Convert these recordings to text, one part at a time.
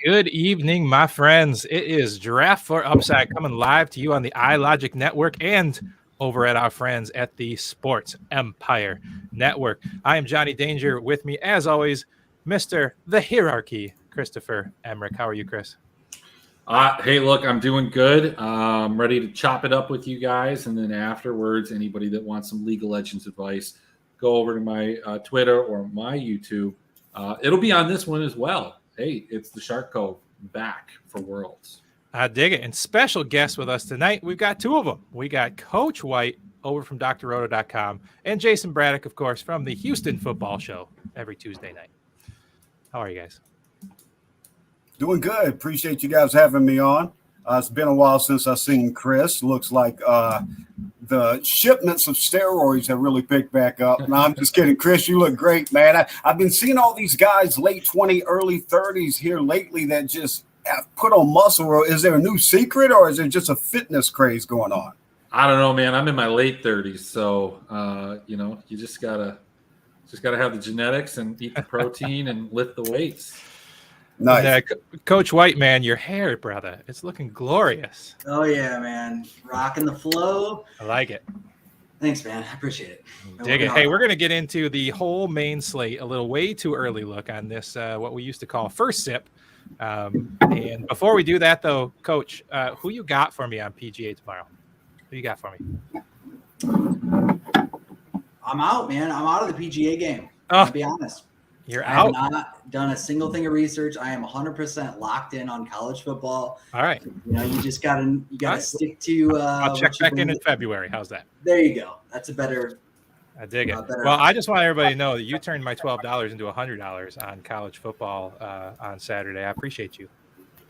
Good evening, my friends. It is Draft for Upside coming live to you on the iLogic Network and over at our friends at the Sports Empire Network. I am Jonny Danger. With me, as always, Mr. The Hierarchy, Christopher Emrick. How are you, Chris? Hey, look, I'm doing good. I'm ready to chop it up with you guys. And then afterwards, anybody that wants some League of Legends advice, go over to my Twitter or my YouTube. It'll be on this one as well. Hey, it's the Shark Cove back for Worlds. I dig it. And special guests with us tonight. We've got two of them. We got Coach White over from drroto.com and Jayson Braddock, of course, from the Houston Football Show every Tuesday night. How are you guys? Doing good. Appreciate you guys having me on. It's been a while since I've seen Chris. Looks like the shipments of steroids have really picked back up. No, I'm just kidding. Chris, you look great, man. I've been seeing all these guys late 20s, early 30s here lately that just have put on muscle. Is there a new secret or is there just a fitness craze going on? I don't know, man. I'm in my late 30s, so you just gotta have the genetics and eat the protein and lift the weights. Nice. And, Coach White, man, your hair, brother, it's looking glorious. Oh, yeah, man. Rocking the flow. I like it. Thanks, man. I appreciate it. Dig it. Hey, we're going to get into the whole main slate, a little way too early look on this, what we used to call first sip. And before we do that, though, Coach, who you got for me on PGA tomorrow? Who you got for me? I'm out, man. I'm out of the PGA game. Oh, to be honest. You're out. I have not done a single thing of research. I am 100% locked in on college football. All right. You just gotta stick to. I'll check back in February. How's that? There you go. That's a better. I dig it. Well, I just want everybody to know that you turned my $12 into $100 on college football on Saturday. I appreciate you.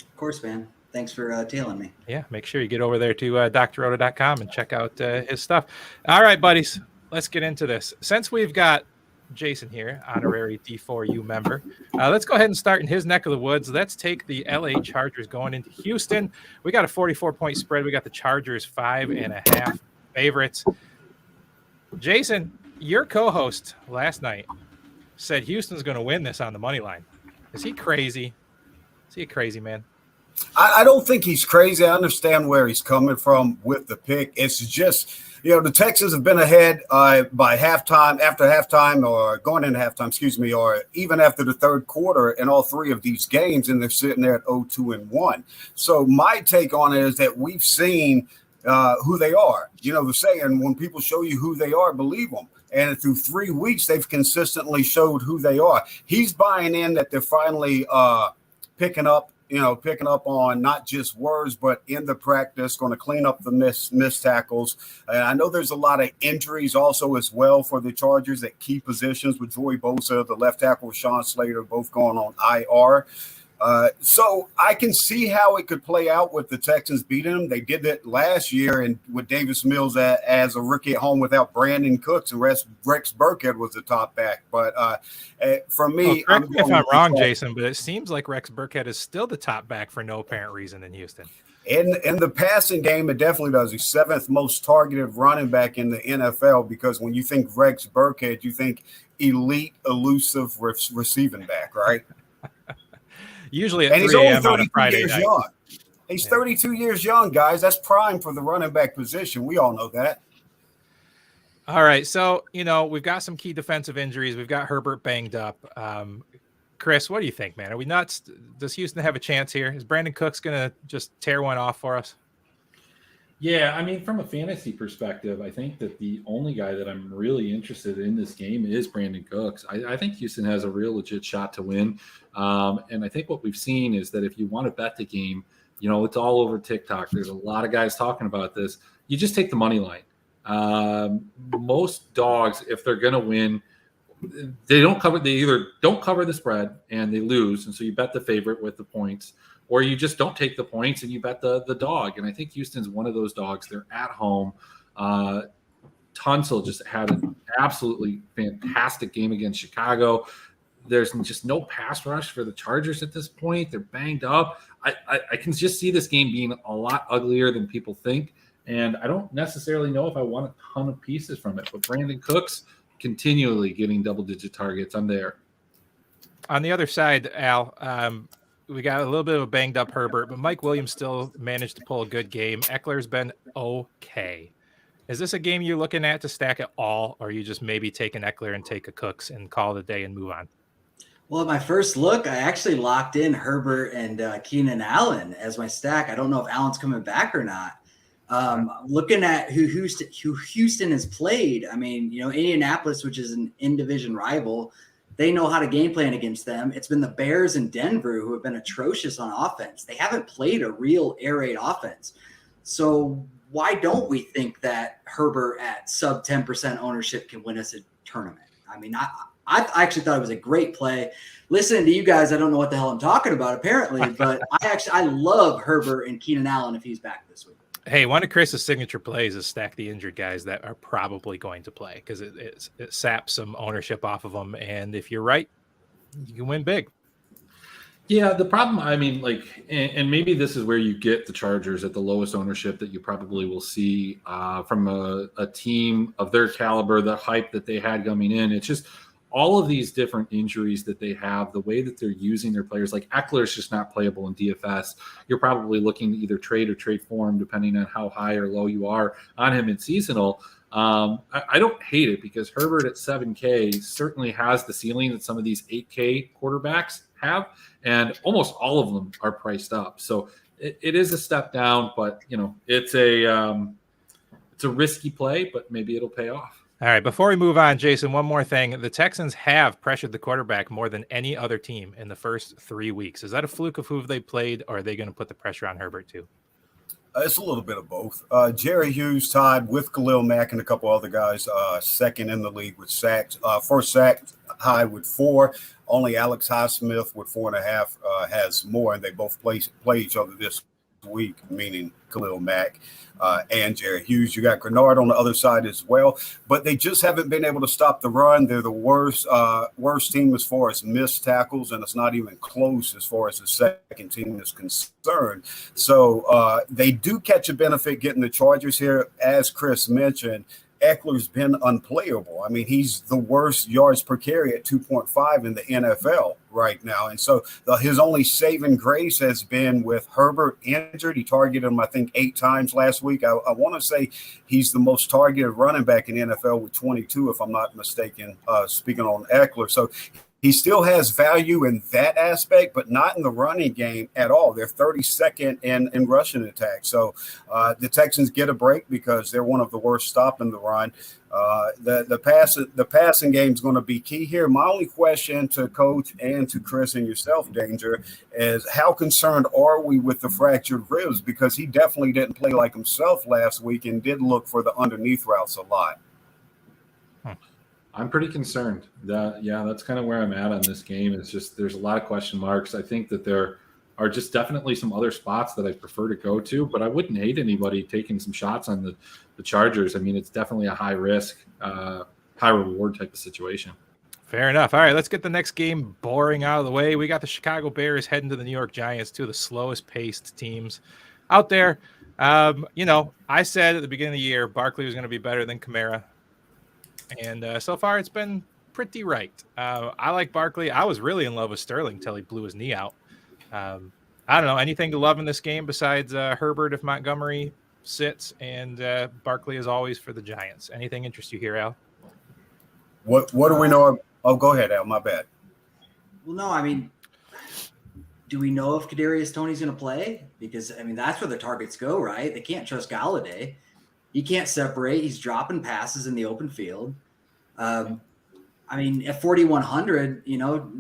Of course, man. Thanks for tailing me. Yeah, make sure you get over there to drroto.com and check out his stuff. All right, buddies, let's get into this. Since we've got Jayson here, honorary D4U member, let's go ahead and start in his neck of the woods. Let's take the LA Chargers going into Houston. We got a 44-point spread. We got the Chargers 5.5 favorites. Jayson, your co-host last night said Houston's going to win this on the money line. Is he crazy? Is he a crazy man? I don't think he's crazy. I understand where he's coming from with the pick. It's just, the Texans have been ahead by after halftime, or going into halftime, or even after the third quarter in all three of these games, and they're sitting there at 0-2-1. So my take on it is that we've seen who they are. The saying, when people show you who they are, believe them. And through 3 weeks, they've consistently showed who they are. He's buying in that they're finally picking up on not just words, but in the practice, going to clean up the missed tackles. And I know there's a lot of injuries also as well for the Chargers at key positions with Joey Bosa, the left tackle with Sean Slater, both going on IR. So I can see how it could play out with the Texans beating them. They did that last year, and with Davis Mills as a rookie at home without Brandon Cooks, and Rex Burkhead was the top back. But for me, correct me if I'm wrong, Jayson, but it seems like Rex Burkhead is still the top back for no apparent reason in Houston. In the passing game, it definitely does. He's seventh most targeted running back in the NFL, because when you think Rex Burkhead, you think elite, elusive receiving back, right? Usually at 3 a.m. on a Friday night. Young. He's 32 years young, guys. That's prime for the running back position. We all know that. All right. So, we've got some key defensive injuries. We've got Herbert banged up. Chris, what do you think, man? Are we nuts? Does Houston have a chance here? Is Brandon Cooks going to just tear one off for us? Yeah, I mean, from a fantasy perspective, I think that the only guy that I'm really interested in this game is Brandon Cooks. I think Houston has a real legit shot to win. And I think what we've seen is that if you want to bet the game, it's all over TikTok. There's a lot of guys talking about this. You just take the money line. Most dogs, if they're going to win, they don't cover. They either don't cover the spread and they lose, and so you bet the favorite with the points, or you just don't take the points and you bet the dog. And I think Houston's one of those dogs. They're at home. Tunsil just had an absolutely fantastic game against Chicago. There's just no pass rush for the Chargers at this point. They're banged up. I can just see this game being a lot uglier than people think. And I don't necessarily know if I want a ton of pieces from it. But Brandon Cooks continually getting double-digit targets. I'm there. On the other side, Al, we got a little bit of a banged-up Herbert, but Mike Williams still managed to pull a good game. Eckler's been okay. Is this a game you're looking at to stack at all, or are you just maybe take an Eckler and take a Cooks and call it a day and move on? Well, at my first look, I actually locked in Herbert and Keenan Allen as my stack. I don't know if Allen's coming back or not. Looking at who Houston has played, I mean, Indianapolis, which is an in-division rival, they know how to game plan against them. It's been the Bears and Denver who have been atrocious on offense. They haven't played a real air raid offense. So why don't we think that Herbert at sub 10% ownership can win us a tournament? I mean, I actually thought it was a great play. Listening to you guys, I don't know what the hell I'm talking about apparently, but I love Herbert and Keenan Allen if he's back this week. Hey, one of Chris's signature plays is stack the injured guys that are probably going to play because it saps some ownership off of them. And if you're right, you can win big. Yeah, the problem, I mean, and maybe this is where you get the Chargers at the lowest ownership that you probably will see from a team of their caliber, the hype that they had coming in. It's just all of these different injuries that they have, the way that they're using their players, like Eckler's just not playable in DFS. You're probably looking to either trade or trade for him, depending on how high or low you are on him in seasonal. I don't hate it because Herbert at 7K certainly has the ceiling that some of these 8K quarterbacks have, and almost all of them are priced up. So it is a step down, but it's a risky play, but maybe it'll pay off. All right, before we move on, Jason, one more thing. The Texans have pressured the quarterback more than any other team in the first 3 weeks. Is that a fluke of who they played, or are they going to put the pressure on Herbert too? It's a little bit of both. Jerry Hughes tied with Khalil Mack and a couple other guys, second in the league with sacks. First sack high with 4. Only Alex Highsmith with 4.5 has more, and they both play each other this week, meaning Khalil Mack and Jerry Hughes. You got Grenard on the other side as well, but they just haven't been able to stop the run. They're the worst team as far as missed tackles, and it's not even close as far as the second team is concerned. So they do catch a benefit getting the Chargers here. As Chris mentioned, Eckler's been unplayable. I mean, he's the worst yards per carry at 2.5 in the NFL right now. And so his only saving grace has been with Herbert injured. He targeted him, I think, 8 times last week. I want to say he's the most targeted running back in the NFL with 22, if I'm not mistaken, speaking on Eckler. So he still has value in that aspect, but not in the running game at all. They're 32nd in rushing attack. So the Texans get a break because they're one of the worst stopping the run. The passing game is going to be key here. My only question to Coach and to Chris and yourself, Danger, is how concerned are we with the fractured ribs? Because he definitely didn't play like himself last week and did look for the underneath routes a lot. I'm pretty concerned. That's kind of where I'm at on this game. It's just there's a lot of question marks. I think that there are just definitely some other spots that I prefer to go to, but I wouldn't hate anybody taking some shots on the Chargers. I mean, it's definitely a high risk, high reward type of situation. Fair enough. All right, let's get the next game boring out of the way. We got the Chicago Bears heading to the New York Giants, 2 of the slowest paced teams out there. I said at the beginning of the year, Barkley was going to be better than Kamara. And so far, it's been pretty right. I like Barkley. I was really in love with Sterling until he blew his knee out. I don't know. Anything to love in this game besides Herbert if Montgomery sits and Barkley as always for the Giants. Anything interest you here, Al? What do we know? Oh, go ahead, Al. My bad. Well, no, I mean, do we know if Kadarius Toney's going to play? Because, I mean, that's where the targets go, right? They can't trust Galladay. He can't separate. He's dropping passes in the open field. I mean, at 4,100,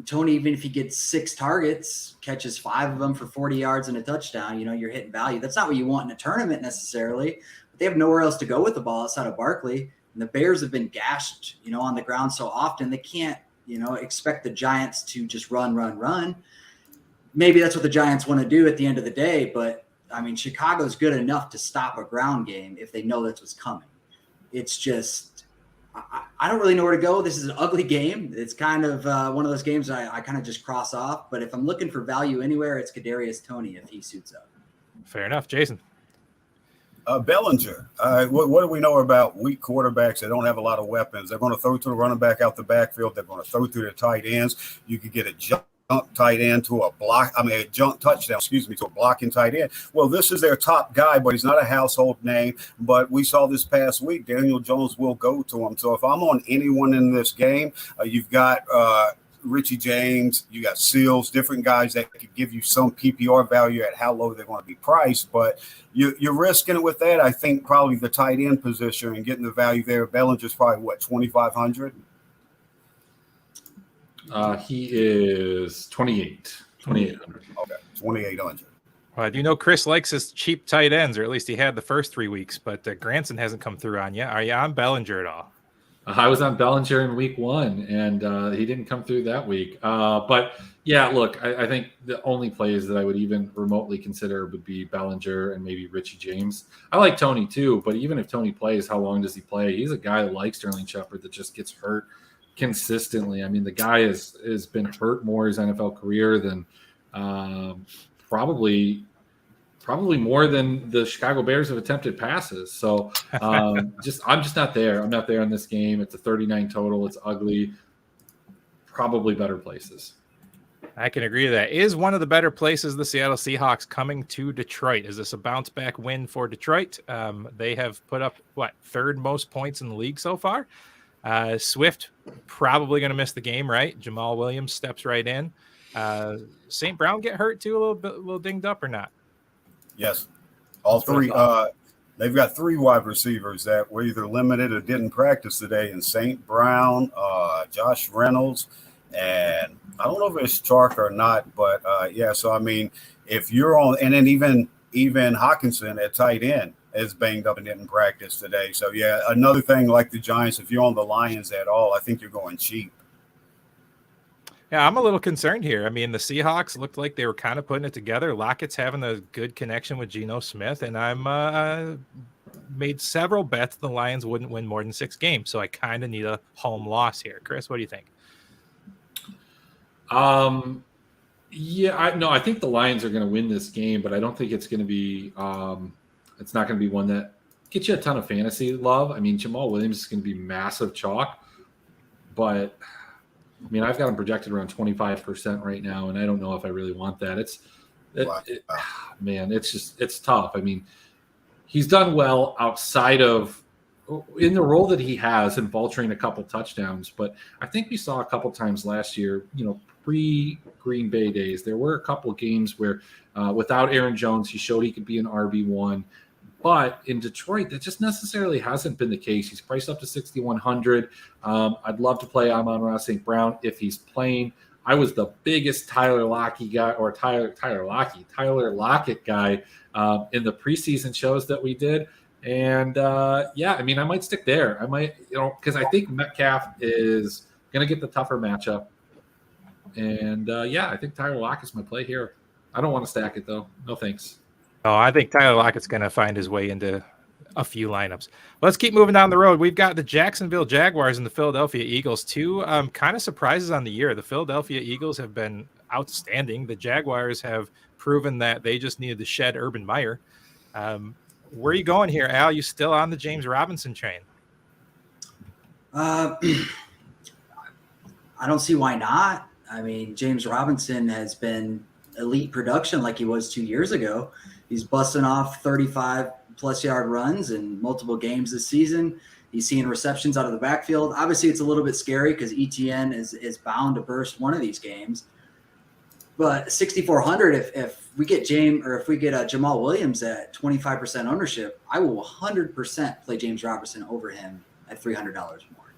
Toney, even if he gets 6 targets, catches 5 of them for 40 yards and a touchdown, you're hitting value. That's not what you want in a tournament necessarily. But they have nowhere else to go with the ball outside of Barkley. And the Bears have been gashed, on the ground so often they can't, expect the Giants to just run. Maybe that's what the Giants want to do at the end of the day, but I mean, Chicago's good enough to stop a ground game if they know that's what's coming. It's just, I don't really know where to go. This is an ugly game. It's kind of one of those games I kind of just cross off. But if I'm looking for value anywhere, it's Kadarius Toney if he suits up. Fair enough, Jason. Bellinger. What do we know about weak quarterbacks that don't have a lot of weapons? They're going to throw to the running back out the backfield. They're going to throw to the tight ends. You could get a jump tight end to a jump touchdown, to a blocking tight end. Well, this is their top guy, but he's not a household name. But we saw this past week, Daniel Jones will go to him. So if I'm on anyone in this game, you've got Richie James, you got Seals, different guys that could give you some PPR value at how low they're going to be priced. But you're risking it with that. I think probably the tight end position and getting the value there. Bellinger's probably, 2,500? He is 2,800. Okay, 2,800. Well, do you know Chris likes his cheap tight ends, or at least he had the first 3 weeks, but Granson hasn't come through on yet. Are you on Bellinger at all? I was on Bellinger in week 1, and he didn't come through that week. But, yeah, look, I think the only plays that I would even remotely consider would be Bellinger and maybe Richie James. I like Toney too, but even if Toney plays, how long does he play? He's a guy like Sterling Shepard that just gets hurt consistently. I mean, the guy has been hurt more his NFL career than probably more than the Chicago Bears have attempted passes. So I'm just not there. I'm not there in this game. It's a 39 total. It's ugly. Probably better places. I can agree with that. Is one of the better places the Seattle Seahawks coming to Detroit? Is this a bounce back win for Detroit? They have put up third most points in the league so far. Swift probably going to miss the game, right? Jamal Williams steps right in. St. Brown get hurt too, a little dinged up or not? Yes, all three. They've got 3 wide receivers that were either limited or didn't practice today, and St. Brown, Josh Reynolds, and I don't know if it's Chark or not, but yeah. So I mean, if you're on, and then even Hawkinson at tight end is banged up and didn't practice today. So yeah, another thing like the Giants, if you're on the Lions at all, I think you're going cheap. Yeah, I'm a little concerned here. I mean, the Seahawks looked like they were kind of putting it together. Lockett's having a good connection with Geno Smith, and I'm made several bets the Lions wouldn't win more than 6 games. So I kind of need a home loss here. Chris, what do you think? Yeah, I think the Lions are going to win this game, but I don't think it's going to be it's not going to be one that gets you a ton of fantasy love. I mean, Jamal Williams is going to be massive chalk, but I mean, I've got him projected around 25% right now, and I don't know if I really want that. Man, it's tough. I mean, he's done well outside of in the role that he has and vulturing a couple touchdowns, but I think we saw a couple times last year, pre-Green Bay days, there were a couple games where without Aaron Jones, he showed he could be an RB1. But in Detroit, that just necessarily hasn't been the case. He's priced up to 6,100. I'd love to play Amon-Ra St. Brown if he's playing. I was the biggest Tyler Lockett guy in the preseason shows that we did. And yeah, I mean, I might stick there. I might, because I think Metcalf is going to get the tougher matchup. And yeah, I think Tyler Lockett's my play here. I don't want to stack it though. No thanks. Oh, I think Tyler Lockett's going to find his way into a few lineups. Let's keep moving down the road. We've got the Jacksonville Jaguars and the Philadelphia Eagles, 2 kind of surprises on the year. The Philadelphia Eagles have been outstanding. The Jaguars have proven that they just needed to shed Urban Meyer. Where are you going here, Al? You still on the James Robinson train? I don't see why not. I mean, James Robinson has been elite production like he was 2 years ago. He's busting off 35-plus yard runs in multiple games this season. He's seeing receptions out of the backfield. Obviously, it's a little bit scary because ETN is bound to burst one of these games. But 6,400, if we get Jamal Williams at 25% ownership, I will 100% play James Robinson over him at $300 more.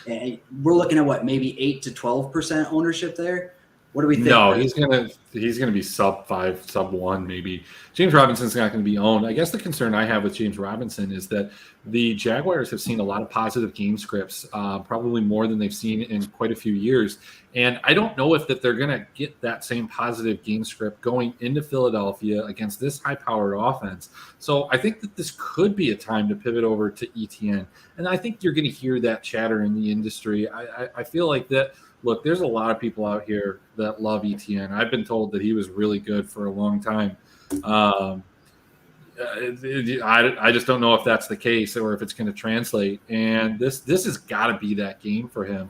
And we're looking at maybe 8 to 12% ownership there. What do we think? No, he's gonna be sub 5, sub 1, maybe. James Robinson's not going to be owned. I guess the concern I have with James Robinson is that the Jaguars have seen a lot of positive game scripts, probably more than they've seen in quite a few years. And I don't know if that they're going to get that same positive game script going into Philadelphia against this high-powered offense. So I think that this could be a time to pivot over to ETN. And I think you're going to hear that chatter in the industry. I feel like that. Look, there's a lot of people out here that love ETN. I've been told that he was really good for a long time. I just don't know if that's the case or if it's going to translate. And this has got to be that game for him.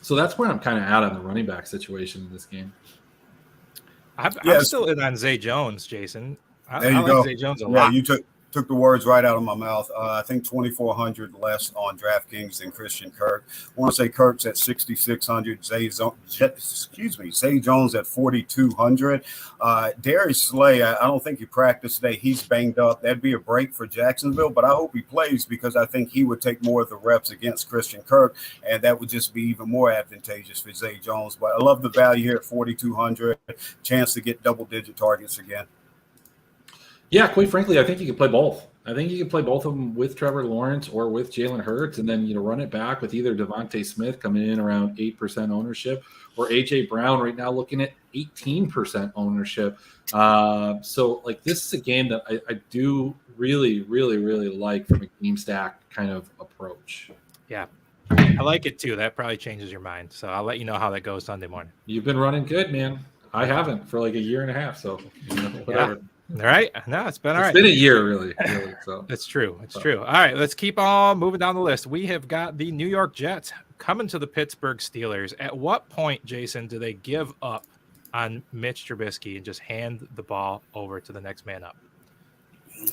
So that's where I'm kind of at on the running back situation in this game. I'm still in on Zay Jones, Jason. There you I go. like Zay Jones a lot. You took the words right out of my mouth. I think 2,400 less on DraftKings than Christian Kirk. I want to say Kirk's at 6,600. Zay Jones at 4,200. Darius Slay, I don't think he practiced today. He's banged up. That'd be a break for Jacksonville, but I hope he plays because I think he would take more of the reps against Christian Kirk, and that would just be even more advantageous for Zay Jones. But I love the value here at 4,200. Chance to get double-digit targets again. Yeah, quite frankly, I think you could play both. I think you could play both of them with Trevor Lawrence or with Jalen Hurts, and then run it back with either Devontae Smith coming in around 8% ownership or A.J. Brown right now looking at 18% ownership. So, this is a game that I do really, really, really like from a game stack kind of approach. Yeah, I like it too. That probably changes your mind. So I'll let you know how that goes Sunday morning. You've been running good, man. I haven't for like a year and a half, so whatever. Yeah. All right. No, it's been all right. It's been a year, really. So It's true. It's true. All right, let's keep on moving down the list. We have got the New York Jets coming to the Pittsburgh Steelers. At what point, Jason, do they give up on Mitch Trubisky and just hand the ball over to the next man up?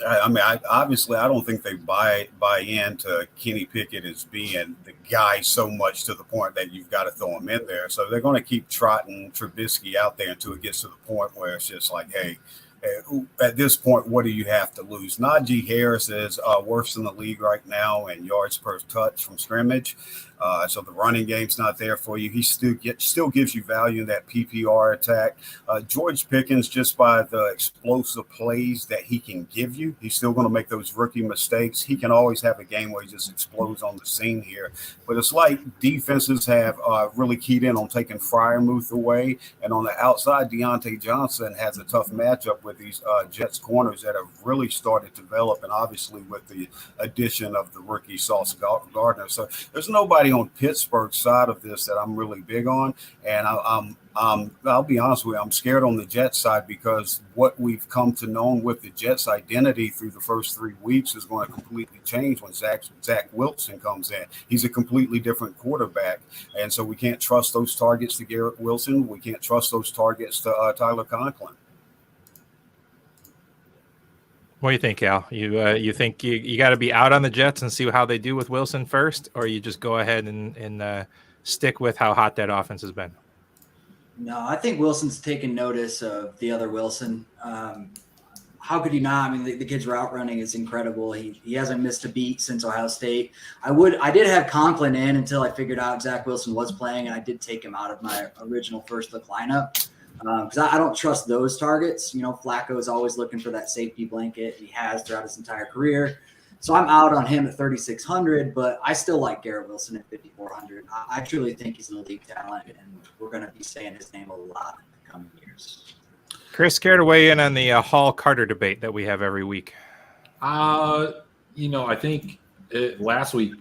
I mean, obviously, I don't think they buy into Kenny Pickett as being the guy so much to the point that you've got to throw him in there. So they're going to keep trotting Trubisky out there until it gets to the point where it's just like, hey, at this point, what do you have to lose? Najee Harris is worse in the league right now in yards per touch from scrimmage. So the running game's not there for you. He still gives you value in that PPR attack. George Pickens, just by the explosive plays that he can give you, he's still going to make those rookie mistakes. He can always have a game where he just explodes on the scene here. But it's like defenses have really keyed in on taking Freiermuth away. And on the outside, Deontay Johnson has a tough matchup with these Jets corners that have really started to develop, and obviously with the addition of the rookie Sauce Gardner. So there's nobody on Pittsburgh's side of this that I'm really big on, and I'll be honest with you, I'm scared on the Jets side because what we've come to know with the Jets' identity through the first 3 weeks is going to completely change when Zach Wilson comes in. He's a completely different quarterback, and so we can't trust those targets to Garrett Wilson. We can't trust those targets to Tyler Conklin. What do you think, Al? You think you got to be out on the Jets and see how they do with Wilson first, or you just go ahead and stick with how hot that offense has been? No, I think Wilson's taken notice of the other Wilson. How could he not? I mean, the kid's route running is incredible. He hasn't missed a beat since Ohio State. I did have Conklin in until I figured out Zach Wilson was playing, and I did take him out of my original first look lineup. Because I don't trust those targets. Flacco is always looking for that safety blanket. He has throughout his entire career. So I'm out on him at 3,600, but I still like Garrett Wilson at 5,400. I truly think he's an elite talent, and we're going to be saying his name a lot in the coming years. Chris, care to weigh in on the Hall-Carter debate that we have every week? I think last week,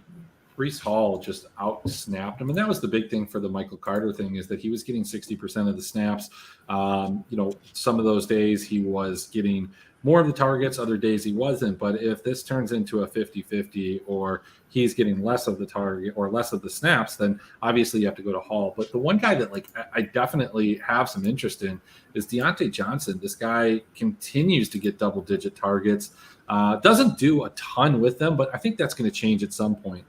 Breece Hall just out-snapped him. And that was the big thing for the Michael Carter thing, is that he was getting 60% of the snaps. Some of those days he was getting more of the targets, other days he wasn't. But if this turns into a 50-50 or he's getting less of the target or less of the snaps, then obviously you have to go to Hall. But the one guy that I definitely have some interest in is Deontay Johnson. This guy continues to get double-digit targets. Doesn't do a ton with them, but I think that's going to change at some point.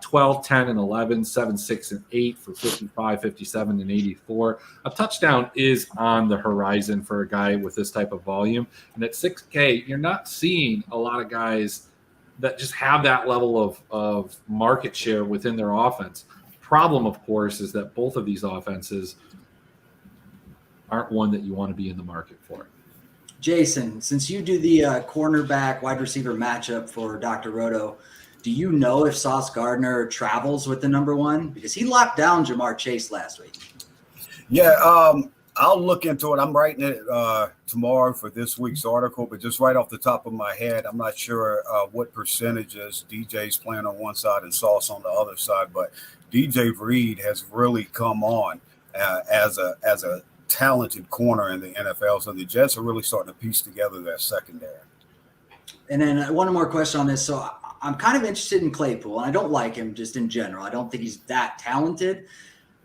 12, 10, and 11, 7, 6, and 8 for 55, 57, and 84. A touchdown is on the horizon for a guy with this type of volume. And at 6K, you're not seeing a lot of guys that just have that level of market share within their offense. problem, of course, is that both of these offenses aren't one that you want to be in the market for. Jayson, since you do the cornerback wide receiver matchup for Dr. Roto, do you know if Sauce Gardner travels with the number one? Because he locked down Jamar Chase last week. Yeah, I'll look into it. I'm writing it tomorrow for this week's article, but just right off the top of my head, I'm not sure what percentages DJ's playing on one side and Sauce on the other side, but DJ Reed has really come on as a talented corner in the NFL. So the Jets are really starting to piece together their secondary. And then one more question on this. So I'm kind of interested in Claypool, and I don't like him just in general. I don't think he's that talented,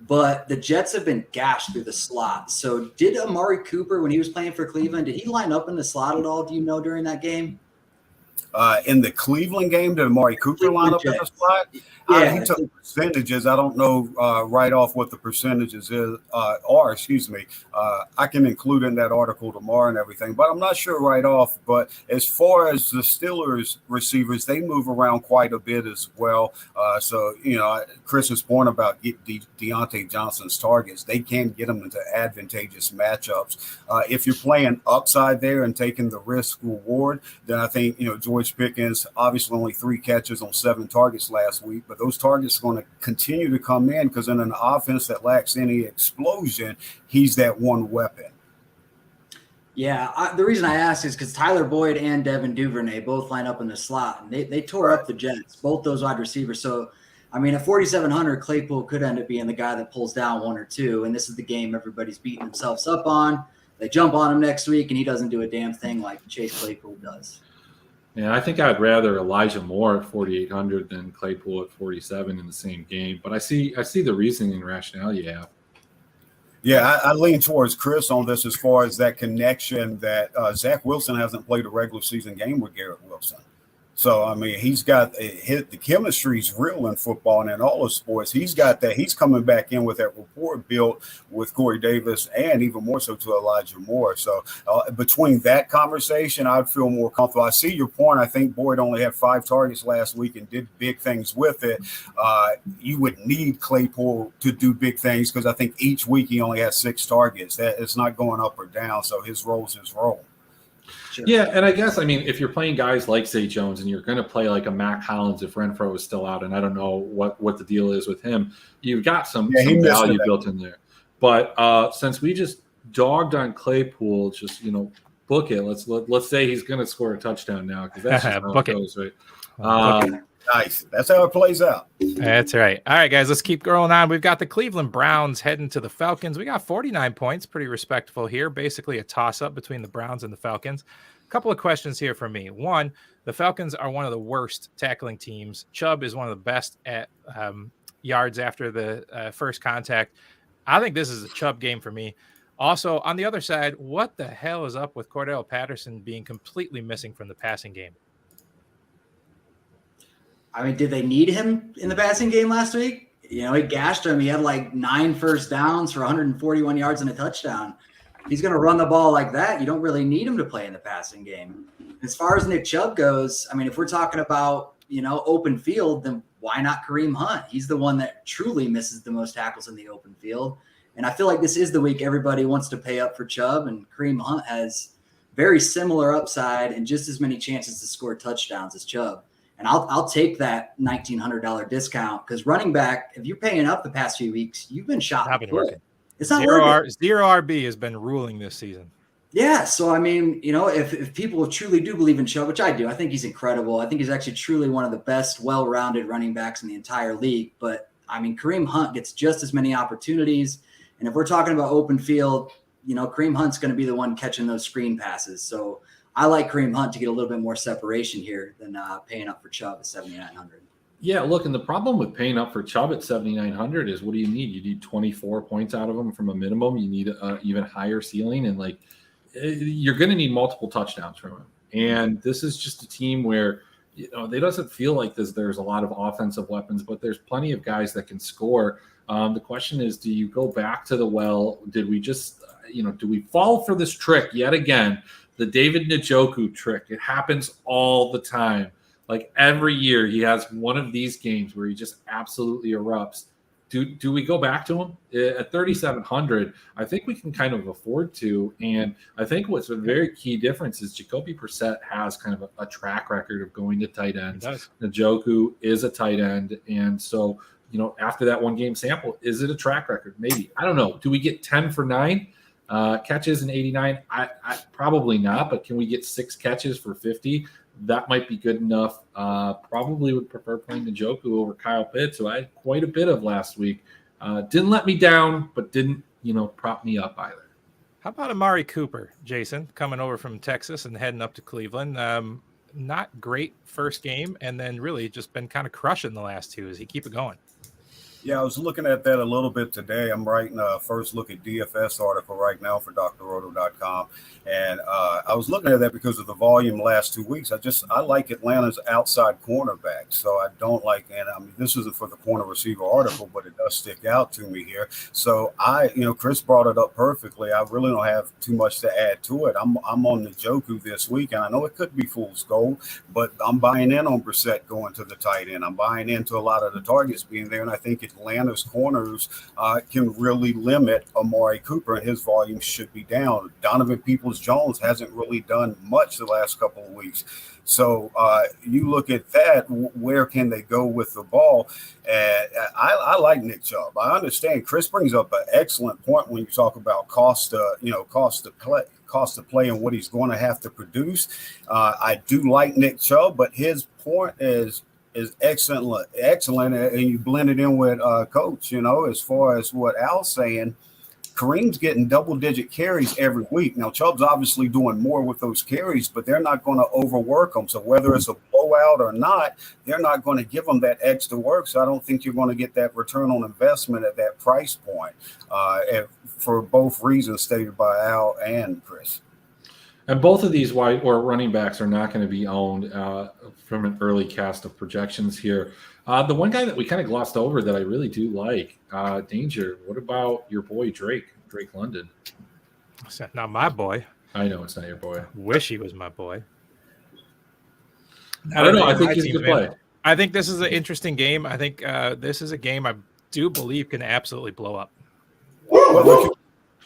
but the Jets have been gashed through the slot. So did Amari Cooper, when he was playing for Cleveland, did he line up in the slot at all? Do you know during that game? In the Cleveland game, did Amari Cooper line up in the slot? Yeah, he took percentages. I don't know right off what the percentages are. Excuse me. I can include in that article tomorrow and everything, but I'm not sure right off. But as far as the Steelers receivers, they move around quite a bit as well. So, Chris's point about Deontay Johnson's targets, they can get them into advantageous matchups. If you're playing upside there and taking the risk reward, then I think, George Pickens, obviously only 3 catches on 7 targets last week, but those targets are going to continue to come in because in an offense that lacks any explosion, he's that one weapon. Yeah, the reason I asked is because Tyler Boyd and Devin Duvernay both line up in the slot, and they tore up the Jets, both those wide receivers. So, I mean, at 4,700, Claypool could end up being the guy that pulls down 1 or 2, and this is the game everybody's beating themselves up on. They jump on him next week, and he doesn't do a damn thing like Chase Claypool does. Yeah, I think I'd rather Elijah Moore at 4,800 than Claypool at 47 in the same game. But I see the reasoning and rationale you have. Yeah, I lean towards Chris on this as far as that connection that Zach Wilson hasn't played a regular season game with Garrett Wilson. So, I mean, he's got the chemistry's real in football and in all of sports. He's got that. He's coming back in with that rapport built with Corey Davis and even more so to Elijah Moore. So, between that conversation, I'd feel more comfortable. I see your point. I think Boyd only had 5 targets last week and did big things with it. You would need Claypool to do big things because I think each week he only has 6 targets. It's not going up or down, so his role's his role. Sure. Yeah, and I guess, I mean, if you're playing guys like Zay Jones and you're going to play like a Mac Hollins if Renfro is still out, and I don't know what the deal is with him, you've got some value built in there. But since we just dogged on Claypool, just, book it. Let's say he's going to score a touchdown now because that's just how it goes, right? Nice. That's how it plays out. That's right. All right, guys, let's keep going on. We've got the Cleveland Browns heading to the Falcons. We got 49 points, pretty respectable here. Basically a toss-up between the Browns and the Falcons. A couple of questions here for me. One, the Falcons are one of the worst tackling teams. Chubb is one of the best at yards after the first contact. I think this is a Chubb game for me. Also, on the other side, what the hell is up with Cordell Patterson being completely missing from the passing game? I mean, did they need him in the passing game last week? He gashed him. He had like 9 first downs for 141 yards and a touchdown. He's going to run the ball like that. You don't really need him to play in the passing game. As far as Nick Chubb goes, I mean, if we're talking about, open field, then why not Kareem Hunt? He's the one that truly misses the most tackles in the open field. And I feel like this is the week everybody wants to pay up for Chubb, and Kareem Hunt has very similar upside and just as many chances to score touchdowns as Chubb. And I'll take that $1,900 discount because running back, if you're paying up the past few weeks, you've been shot. It's not zero RB has been ruling this season. Yeah. So, I mean, if people truly do believe in Chubb, which I do, I think he's incredible. I think he's actually truly one of the best well-rounded running backs in the entire league. But, I mean, Kareem Hunt gets just as many opportunities. And if we're talking about open field, Kareem Hunt's going to be the one catching those screen passes. So, I like Kareem Hunt to get a little bit more separation here than paying up for Chubb at 7,900. Yeah, look, and the problem with paying up for Chubb at 7,900 is what do you need? You need 24 points out of him from a minimum. You need an even higher ceiling, and you're going to need multiple touchdowns from him. And this is just a team where they doesn't feel like there's a lot of offensive weapons, but there's plenty of guys that can score. The question is, do you go back to the well? Did we just do we fall for this trick yet again? The David Njoku trick. It happens all the time. Like every year he has one of these games where he just absolutely erupts. do we go back to him at 3,700? I think we can kind of afford to. And I think what's a very key difference is Jacoby Brissett has kind of a track record of going to tight ends. Njoku is a tight end. And so, after that one game sample, is it a track record? Maybe. I don't know. Do we get 10 for 9 catches and 89? I probably not, but can we get 6 catches for 50? That might be good enough. Probably would prefer playing Njoku over Kyle Pitts, who I had quite a bit of last week. Didn't let me down, but didn't, prop me up either. How about Amari Cooper, Jason, coming over from Texas and heading up to Cleveland? Not great first game, and then really just been kind of crushing the last 2. Does he keep it going? Yeah, I was looking at that a little bit today. I'm writing a first look at DFS article right now for drroto.com. And I was looking at that because of the volume last 2 weeks. I like Atlanta's outside cornerback. So I don't like, and I mean, this isn't for the corner receiver article, but it does stick out to me here. So Chris brought it up perfectly. I really don't have too much to add to it. I'm on Njoku this week, and I know it could be fool's gold, but I'm buying in on Brissett going to the tight end. I'm buying into a lot of the targets being there, and I think Atlanta's corners can really limit Amari Cooper, and his volume should be down. Donovan Peoples-Jones hasn't really done much the last couple of weeks. So you look at that, where can they go with the ball? I like Nick Chubb. I understand Chris brings up an excellent point when you talk about cost to play and what he's going to have to produce. I do like Nick Chubb, but his point is excellent, and you blend it in with Coach. As far as what Al's saying, Kareem's getting double-digit carries every week. Now, Chubb's obviously doing more with those carries, but they're not going to overwork them. So whether it's a blowout or not, they're not going to give them that extra work. So I don't think you're going to get that return on investment at that price point for both reasons stated by Al and Chris. And both of these wide or running backs are not going to be owned from an early cast of projections here. The one guy that we kind of glossed over that I really do like, Danger. What about your boy Drake London? It's not my boy. I know it's not your boy. Wish he was my boy. I don't know. I think he's a good play. I think this is an interesting game. I think this is a game I do believe can absolutely blow up.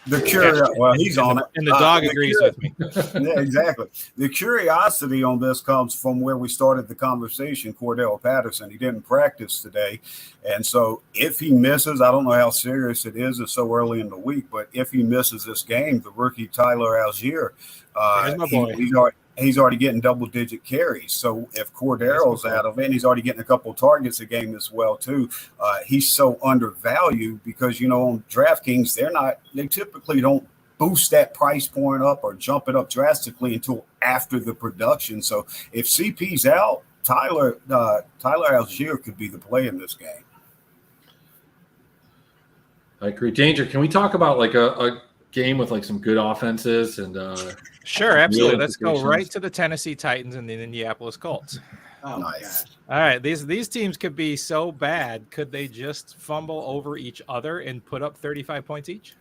The curiosity, well, he's on it. And the dog agrees with me. Yeah, exactly. The curiosity on this comes from where we started the conversation, Cordell Patterson. He didn't practice today. And so if he misses, I don't know how serious it is. It's so early in the week. But if he misses this game, the rookie Tyler Algier, he's already getting double-digit carries. So if Cordero's out of it, and he's already getting a couple of targets a game as well too, he's so undervalued because, on DraftKings, they typically don't boost that price point up or jump it up drastically until after the production. So if CP's out, Tyler Algier could be the play in this game. I agree. Danger, can we talk about like a game with like some good offenses and sure, absolutely. Let's go right to the Tennessee Titans and the Indianapolis Colts. Oh, nice. All right, these teams could be so bad. Could they just fumble over each other and put up 35 points each?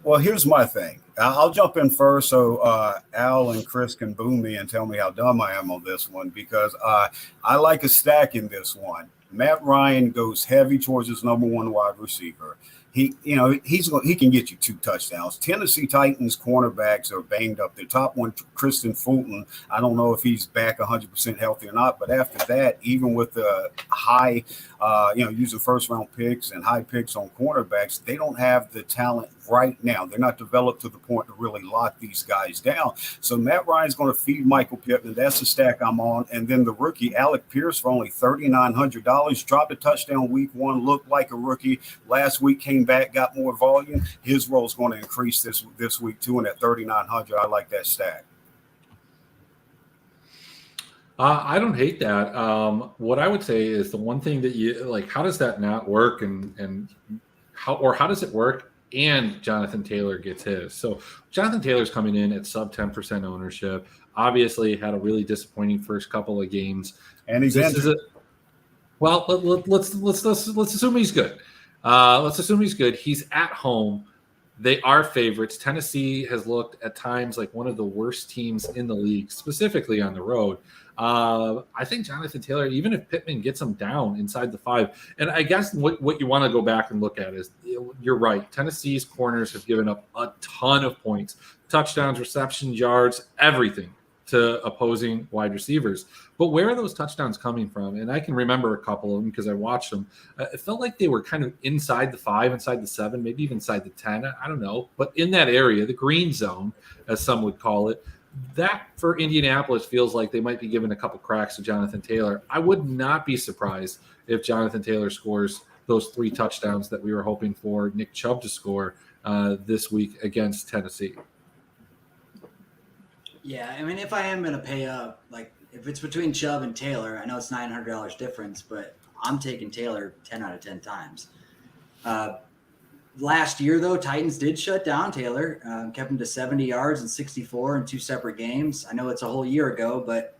Well, here's my thing. I'll jump in first so Al and Chris can boom me and tell me how dumb I am on this one because I like a stack in this one. Matt Ryan goes heavy towards his number one wide receiver. He can get you 2 touchdowns. Tennessee Titans cornerbacks are banged up. Their top one, Kristen Fulton, I don't know if he's back 100% healthy or not. But after that, even with the high, using first-round picks and high picks on cornerbacks, they don't have the talent right now. They're not developed to the point to really lock these guys down. So Matt Ryan's going to feed Michael Pittman. That's the stack I'm on. And then the rookie, Alec Pierce, for only $3,900, dropped a touchdown week 1, looked like a rookie. Last week came back, got more volume. His role is going to increase this week too. And at $3,900, I like that stack. I don't hate that. What I would say is the one thing that you like, how does that not work and how does it work? And Jonathan Taylor gets his. So Jonathan Taylor's coming in at sub 10% ownership. Obviously had a really disappointing first couple of games. And he's injured. Well, let's assume he's good. Let's assume he's good. He's at home. They are favorites. Tennessee has looked at times like one of the worst teams in the league, specifically on the road. I think Jonathan Taylor, even if Pittman gets him down inside the 5, and I guess what you want to go back and look at is, you're right. Tennessee's corners have given up a ton of points, touchdowns, receptions, yards, everything to opposing wide receivers. But where are those touchdowns coming from? And I can remember a couple of them because I watched them. It felt like they were kind of inside the 5, inside the 7, maybe even inside the 10. I don't know. But in that area, the green zone, as some would call it, that for Indianapolis feels like they might be giving a couple cracks to Jonathan Taylor. I would not be surprised if Jonathan Taylor scores those 3 touchdowns that we were hoping for Nick Chubb to score this week against Tennessee. Yeah, I mean, if I am going to pay up, like if it's between Chubb and Taylor, I know it's $900 difference, but I'm taking Taylor 10 out of 10 times. Last year, though, Titans did shut down Taylor, kept him to 70 yards and 64 in 2 separate games. I know it's a whole year ago, but,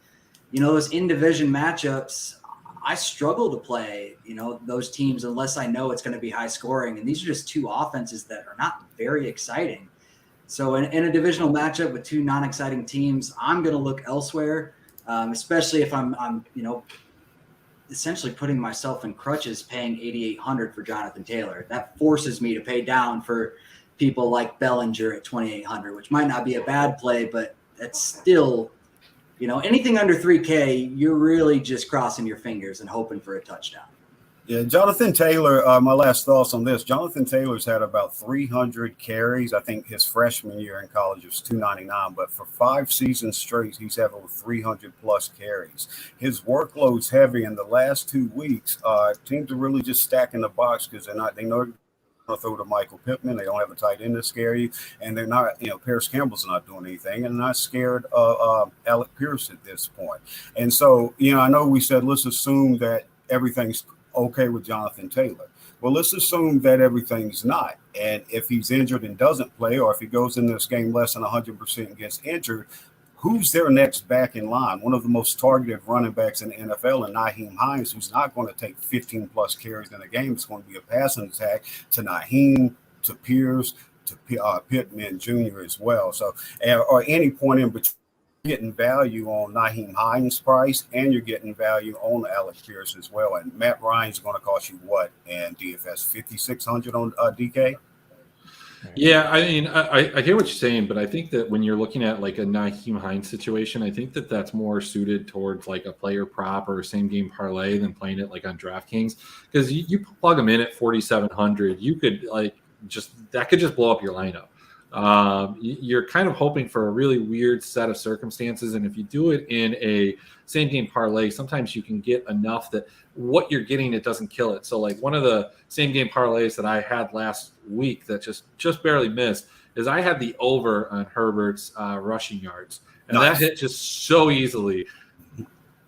those in-division matchups, I struggle to play, those teams unless I know it's going to be high scoring. And these are just 2 offenses that are not very exciting. So in a divisional matchup with 2 non-exciting teams, I'm going to look elsewhere, especially if I'm essentially putting myself in crutches paying $8,800 for Jonathan Taylor. That forces me to pay down for people like Bellinger at $2,800, which might not be a bad play, but that's still, anything under $3K, you're really just crossing your fingers and hoping for a touchdown. Yeah, Jonathan Taylor, my last thoughts on this. Jonathan Taylor's had about 300 carries. I think his freshman year in college was 299, but for 5 seasons straight, he's had over 300-plus carries. His workload's heavy. In the last 2 weeks, teams are really just stacking the box because they know to throw to Michael Pittman. They don't have a tight end to scare you, and they're not, Paris Campbell's not doing anything, and not scared of Alec Pierce at this point. And so, I know we said let's assume that everything's okay with Jonathan Taylor. Well, let's assume that everything's not. And if he's injured and doesn't play, or if he goes in this game less than 100% and gets injured, who's their next back in line? One of the most targeted running backs in the NFL, and Nyheim Hines, who's not going to take 15-plus carries in a game. It's going to be a passing attack to Nyheim, to Pierce, to Pittman Jr. as well. So, or any point in between, getting value on Nyheim Hines' price, and you're getting value on Alec Pierce as well. And Matt Ryan's going to cost you what in DFS? $5,600 on DK? Yeah, I mean, I hear what you're saying, but I think that when you're looking at like a Nyheim Hines situation, I think that that's more suited towards like a player prop or a same game parlay than playing it like on DraftKings, because you plug them in at 4,700, you could that could just blow up your lineup. You're kind of hoping for a really weird set of circumstances, and if you do it in a same game parlay, sometimes you can get enough that what you're getting, it doesn't kill it. So like one of the same game parlays that I had last week that just barely missed is I had the over on Herbert's rushing yards, and that hit just so easily.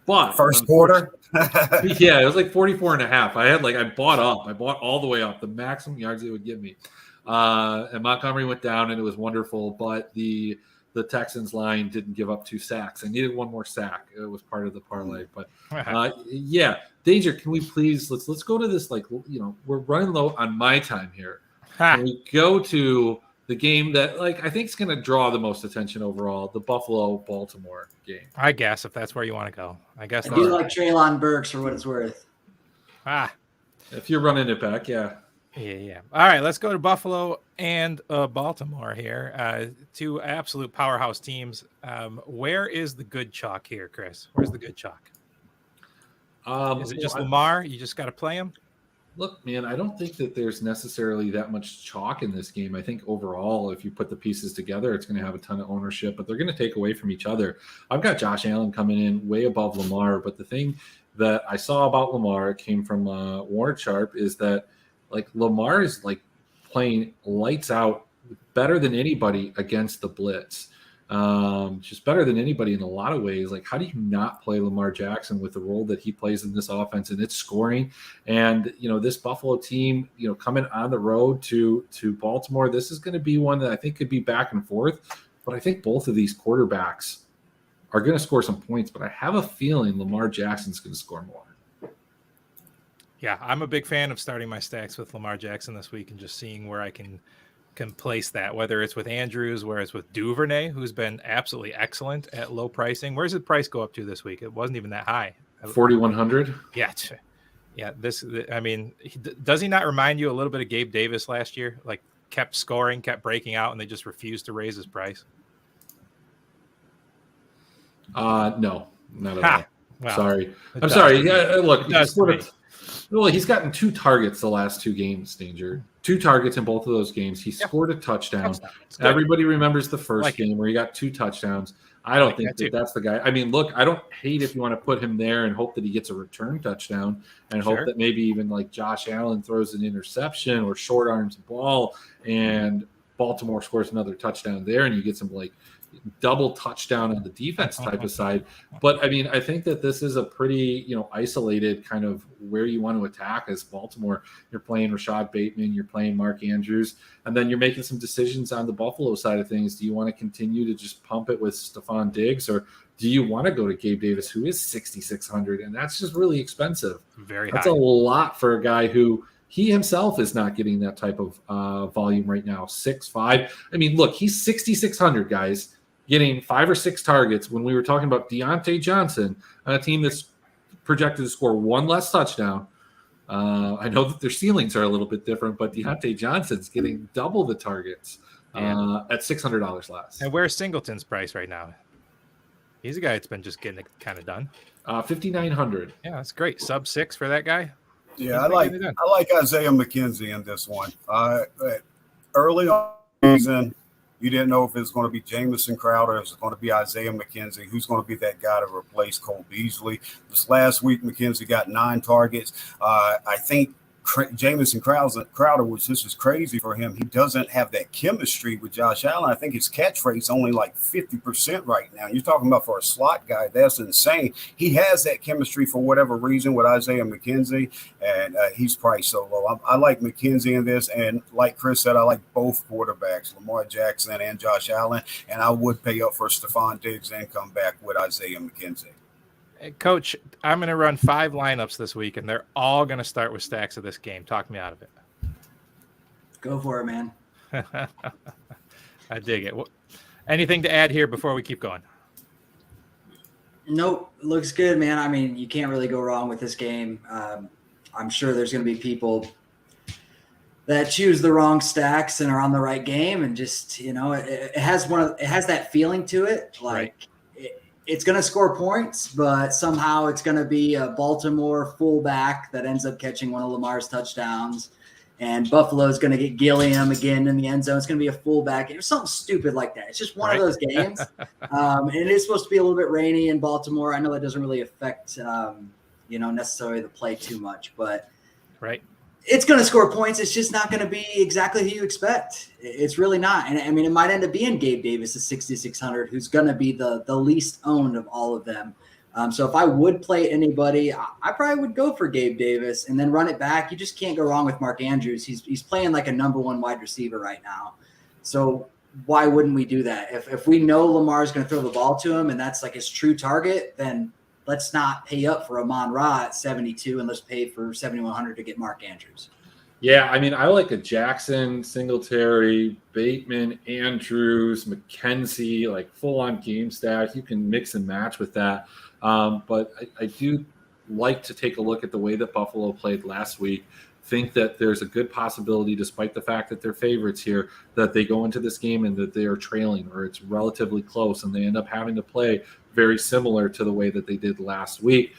But first quarter, yeah, it was like 44.5. I bought all the way up the maximum yards it would give me. And Montgomery went down, and it was wonderful. But the Texans line didn't give up 2 sacks. I needed 1 more sack. It was part of the parlay. But yeah, Danger, can we please let's go to this? We're running low on my time here. Can we go to the game that I think is going to draw the most attention overall, the Buffalo-Baltimore game? I guess if that's where you want to go. I guess I do like Treylon Burks for what it's worth. If you're running it back, yeah. Yeah. All right, let's go to Buffalo and Baltimore here. 2 absolute powerhouse teams. Where is the good chalk here, Chris? Where's the good chalk? Is it just Lamar? You just got to play him? Look, man, I don't think that there's necessarily that much chalk in this game. I think overall, if you put the pieces together, it's going to have a ton of ownership, but they're going to take away from each other. I've got Josh Allen coming in way above Lamar, but the thing that I saw about Lamar, it came from Warren Sharp, is that Lamar is playing lights out, better than anybody against the blitz. Just better than anybody in a lot of ways. How do you not play Lamar Jackson with the role that he plays in this offense and it's scoring? And, this Buffalo team, coming on the road to Baltimore, this is going to be one that I think could be back and forth. But I think both of these quarterbacks are going to score some points, but I have a feeling Lamar Jackson's going to score more. Yeah, I'm a big fan of starting my stacks with Lamar Jackson this week and just seeing where I can can place that, whether it's with Andrews, where it's with Duvernay, who's been absolutely excellent at low pricing. Where's the price go up to this week? It wasn't even that high. 4,100. Yeah. Yeah. I mean, does he not remind you a little bit of Gabe Davis last year? Like kept scoring, kept breaking out, and they just refused to raise his price. No, not at all. Wow. Sorry. I'm sorry. Yeah, look, he's gotten 2 targets the last 2 games, Danger. 2 targets in both of those games. He scored a touchdown. Everybody remembers the first game where he got 2 touchdowns. I don't think that's the guy. I mean, look, I don't hate if you want to put him there and hope that he gets a return touchdown and hope that maybe even like Josh Allen throws an interception or short arms the ball and Baltimore scores another touchdown there and you get some like double touchdown on the defense type of side. But I mean, I think that this is a pretty, isolated kind of where you want to attack as Baltimore. You're playing Rashad Bateman, you're playing Mark Andrews, and then you're making some decisions on the Buffalo side of things. Do you want to continue to just pump it with Stephon Diggs, or do you want to go to Gabe Davis, who is 6,600, and that's just really expensive. That's a lot for a guy who he himself is not getting that type of volume right now. 6'5". I mean, look, he's 6,600, guys, getting 5 or 6 targets when we were talking about Deontay Johnson on a team that's projected to score 1 less touchdown. I know that their ceilings are a little bit different, but Deontay Johnson's getting double the targets at $600 less. And where's Singleton's price right now? He's a guy that's been just getting it kind of done. 5,900. Yeah, that's great. Sub 6 for that guy. Yeah, I like Isaiah McKenzie in this one. Early on in the season, you didn't know if it was going to be Jamison Crowder, if it was going to be Isaiah McKenzie, who's going to be that guy to replace Cole Beasley. This last week, McKenzie got 9 targets. I think Jamison Crowder, which this is crazy for him, he doesn't have that chemistry with Josh Allen. I think his catch rate's only like 50% right now. You're talking about for a slot guy, that's insane. He has that chemistry for whatever reason with Isaiah McKenzie, and he's priced so low. I like McKenzie in this, and like Chris said, I like both quarterbacks, Lamar Jackson and Josh Allen, and I would pay up for Stephon Diggs and come back with Isaiah McKenzie. Coach, I'm going to run 5 lineups this week, and they're all going to start with stacks of this game. Talk me out of it. Go for it, man. I dig it. Anything to add here before we keep going? Nope. Looks good, man. I mean, you can't really go wrong with this game. I'm sure there's going to be people that choose the wrong stacks and are on the right game, and just, it has that feeling to it. Like, it's going to score points, but somehow it's going to be a Baltimore fullback that ends up catching one of Lamar's touchdowns, and Buffalo's going to get Gilliam again in the end zone. It's going to be a fullback. It's something stupid like that. It's just one of those games. And it is supposed to be a little bit rainy in Baltimore. I know that doesn't really affect, necessarily the play too much, but it's going to score points. It's just not going to be exactly who you expect. It's really not. And I mean, it might end up being Gabe Davis at 6,600, who's going to be the least owned of all of them. So if I would play anybody, I probably would go for Gabe Davis and then run it back. You just can't go wrong with Mark Andrews. He's playing like a number 1 wide receiver right now. So why wouldn't we do that? If we know Lamar's going to throw the ball to him and that's like his true target, then let's not pay up for Amon-Ra at 72 and let's pay for 7,100 to get Mark Andrews. Yeah, I mean, I like a Jackson, Singletary, Bateman, Andrews, McKenzie, like full-on game stack. You can mix and match with that. But I do like to take a look at the way that Buffalo played last week. Think that there's a good possibility, despite the fact that they're favorites here, that they go into this game and that they are trailing or it's relatively close and they end up having to play very similar to the way that they did last week.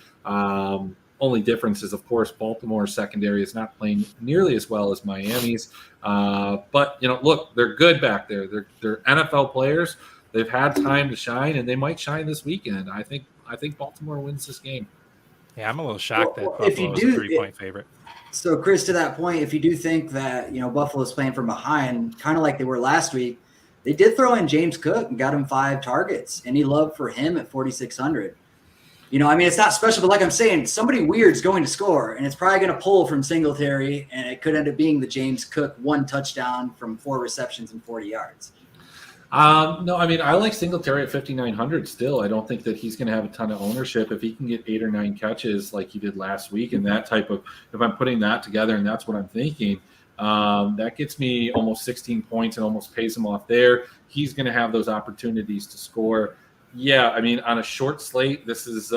Only difference is, of course, Baltimore's secondary is not playing nearly as well as Miami's. But, look, they're good back there. They're NFL players. They've had time to shine, and they might shine this weekend. I think Baltimore wins this game. Yeah, I'm a little shocked that Buffalo is a 3-point favorite. So, Chris, to that point, if you do think that, Buffalo's playing from behind, kind of like they were last week, they did throw in James Cook and got him 5 targets. Any love for him at 4,600? It's not special, but like I'm saying, somebody weird's going to score, and it's probably going to pull from Singletary, and it could end up being the James Cook 1 touchdown from 4 receptions and 40 yards. No, I mean, I like Singletary at 5,900 still. I don't think that he's going to have a ton of ownership. If he can get 8 or 9 catches like he did last week and that type of – if I'm putting that together and that's what I'm thinking, That gets me almost 16 points and almost pays him off there. He's going to have those opportunities to score. Yeah, I mean, on a short slate, this is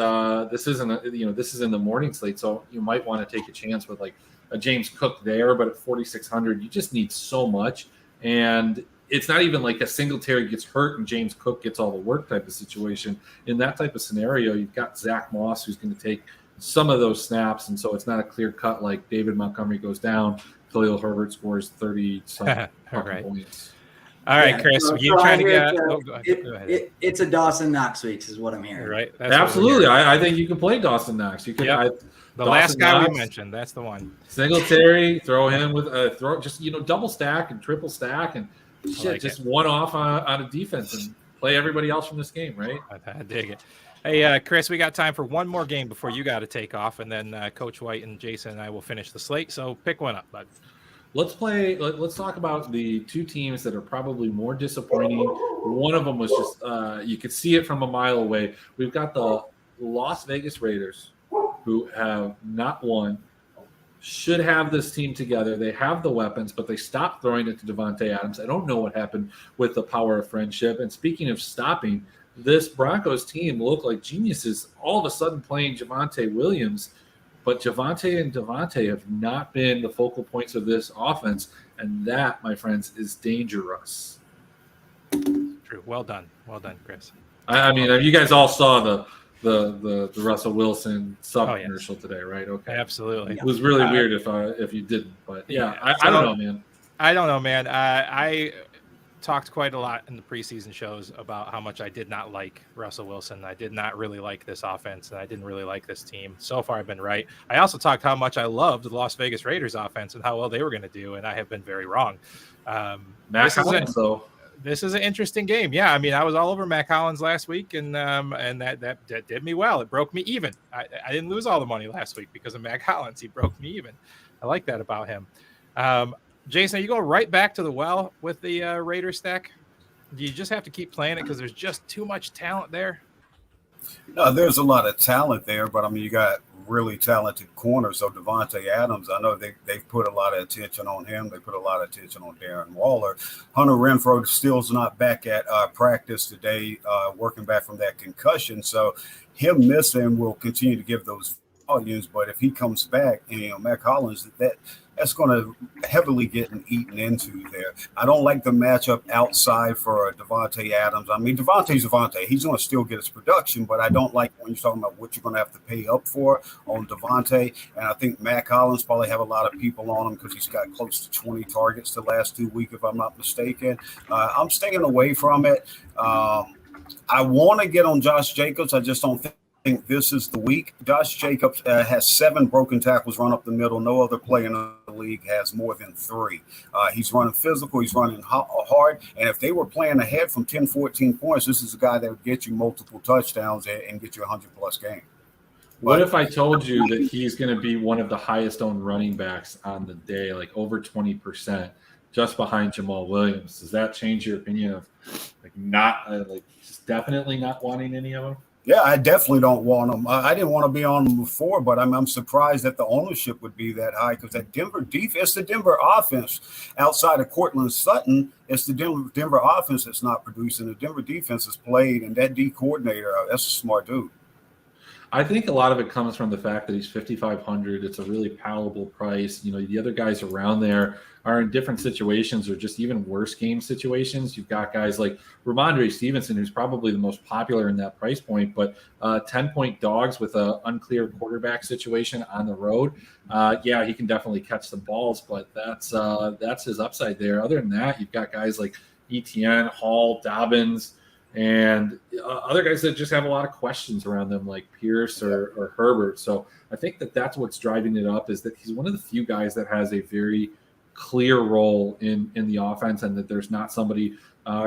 this isn't this is in the morning slate, so you might want to take a chance with like a James Cook there, but at 4,600, you just need so much, and it's not even like a Singletary gets hurt and James Cook gets all the work type of situation. In that type of scenario, you've got Zach Moss who's going to take some of those snaps, and so it's not a clear cut like David Montgomery goes down, Khalil Herbert scores 30-some right. points. All right, Chris, so you trying to get? go ahead. It's a Dawson Knox week, is what I'm hearing. Right. Absolutely, I think you can play Dawson Knox. You can. Yep. The Dawson last guy Knox, we mentioned, that's the one. Singletary, throw him with just double stack and triple stack and shit, like just one off on a defense and play everybody else from this game, right? I dig it. Hey, Chris, we got time for one more game before you got to take off, and then Coach White and Jason and I will finish the slate. So pick one up, bud. Let's talk about the two teams that are probably more disappointing. One of them was just you could see it from a mile away. We've got the Las Vegas Raiders, who have not won, should have this team together. They have the weapons, but they stopped throwing it to Devontae Adams. I don't know what happened with the power of friendship. And speaking of stopping, this Broncos team looked like geniuses all of a sudden playing Javonte Williams. But Javonte and Devontae have not been the focal points of this offense, and that, my friends, is dangerous. True. Well done, Chris. I mean, you guys all saw the Russell Wilson sub commercial today, right? Okay, absolutely. It was really weird if you didn't, but I don't know, man. I don't know, man. I talked quite a lot in the preseason shows about how much I did not like Russell Wilson. I did not really like this offense, and I didn't really like this team. So far, I've been right. I also talked how much I loved the Las Vegas Raiders offense and how well they were going to do, and I have been very wrong. This is an interesting game. Yeah, I mean, I was all over Mac Hollins last week, and that did me well. It broke me even. I didn't lose all the money last week because of Mac Hollins. He broke me even. I like that about him. Jason, are you going right back to the well with the Raiders stack? Do you just have to keep playing it because there's just too much talent there? No, there's a lot of talent there, but I mean, you got really talented corners. So Devontae Adams, I know they've put a lot of attention on him. They put a lot of attention on Darren Waller. Hunter Renfrow still's not back at practice today, working back from that concussion. So him missing will continue to give those volumes. But if he comes back, and Mac Hollins, that's going to heavily get eaten into there. I don't like the matchup outside for Devontae Adams. I mean, Devontae's Devontae. He's going to still get his production, but I don't like when you're talking about what you're going to have to pay up for on Devontae. And I think Mac Hollins probably have a lot of people on him because he's got close to 20 targets the last 2 weeks, if I'm not mistaken. I'm staying away from it. I want to get on Josh Jacobs. I just don't think this is the week. Josh Jacobs has 7 broken tackles run up the middle. No other player in the league has more than 3. He's running physical. He's running hard. And if they were playing ahead from 10, 14 points, this is a guy that would get you multiple touchdowns and get you a 100-plus game. What if I told you that he's going to be one of the highest owned running backs on the day, like over 20%, just behind Jamal Williams? Does that change your opinion of definitely not wanting any of them? Yeah, I definitely don't want him. I didn't want to be on him before, but I'm surprised that the ownership would be that high because that Denver defense, the Denver offense outside of Cortland Sutton, it's the Denver offense that's not producing. The Denver defense is played, and that D coordinator, that's a smart dude. I think a lot of it comes from the fact that he's 5,500. It's a really palatable price. The other guys around there are in different situations or just even worse game situations. You've got guys like Ramondre Stevenson, who's probably the most popular in that price point, but 10-point dogs with an unclear quarterback situation on the road. He can definitely catch the balls, but that's his upside there. Other than that, you've got guys like Etienne, Hall, Dobbins, and other guys that just have a lot of questions around them, like Pierce or Herbert. So I think that's what's driving it up, is that he's one of the few guys that has a very clear role in the offense, and that there's not somebody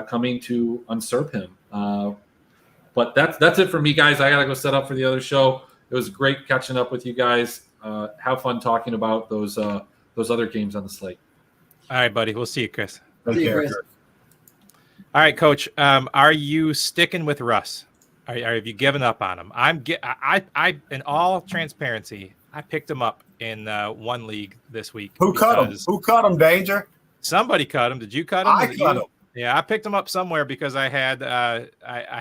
coming to usurp him. But that's it for me, guys. I gotta go set up for the other show. It was great catching up with you guys. Have fun talking about those other games on the slate. All right, buddy. We'll see you, Chris. See you, Chris. All right, Coach. Are you sticking with Russ? Have you given up on him? I in all transparency, I picked him up in one league this week. Who cut him? Who cut him, Danger? Somebody cut him. Did you cut him? I cut him. Yeah, I picked him up somewhere because I had I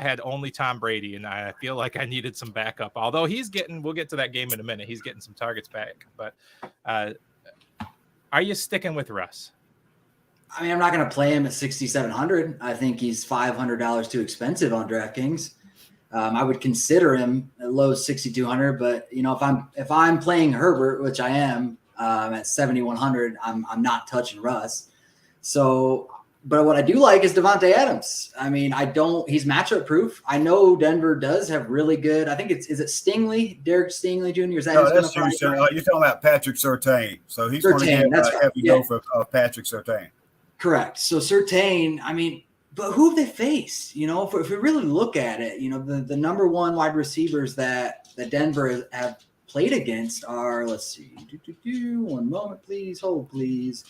had only Tom Brady, and I feel like I needed some backup. Although we'll get to that game in a minute. He's getting some targets back. But are you sticking with Russ? I mean, I'm not going to play him at 6,700. I think he's $500 too expensive on DraftKings. I would consider him at low 6,200, but if I'm playing Herbert, which I am at 7,100, I'm not touching Russ. So, but what I do like is Devontae Adams. I mean, he's matchup proof. I know Denver does have really good. I think is it Stingley, Derek Stingley Jr. Is that no, that's you're talking about Patrick Surtain. So he's going to get a heavy dose of Patrick Surtain. Correct. So Surtain, I mean, but who have they faced? If we really look at it, the number one wide receivers that Denver have played against are, let's see, 1 moment, please, hold, please.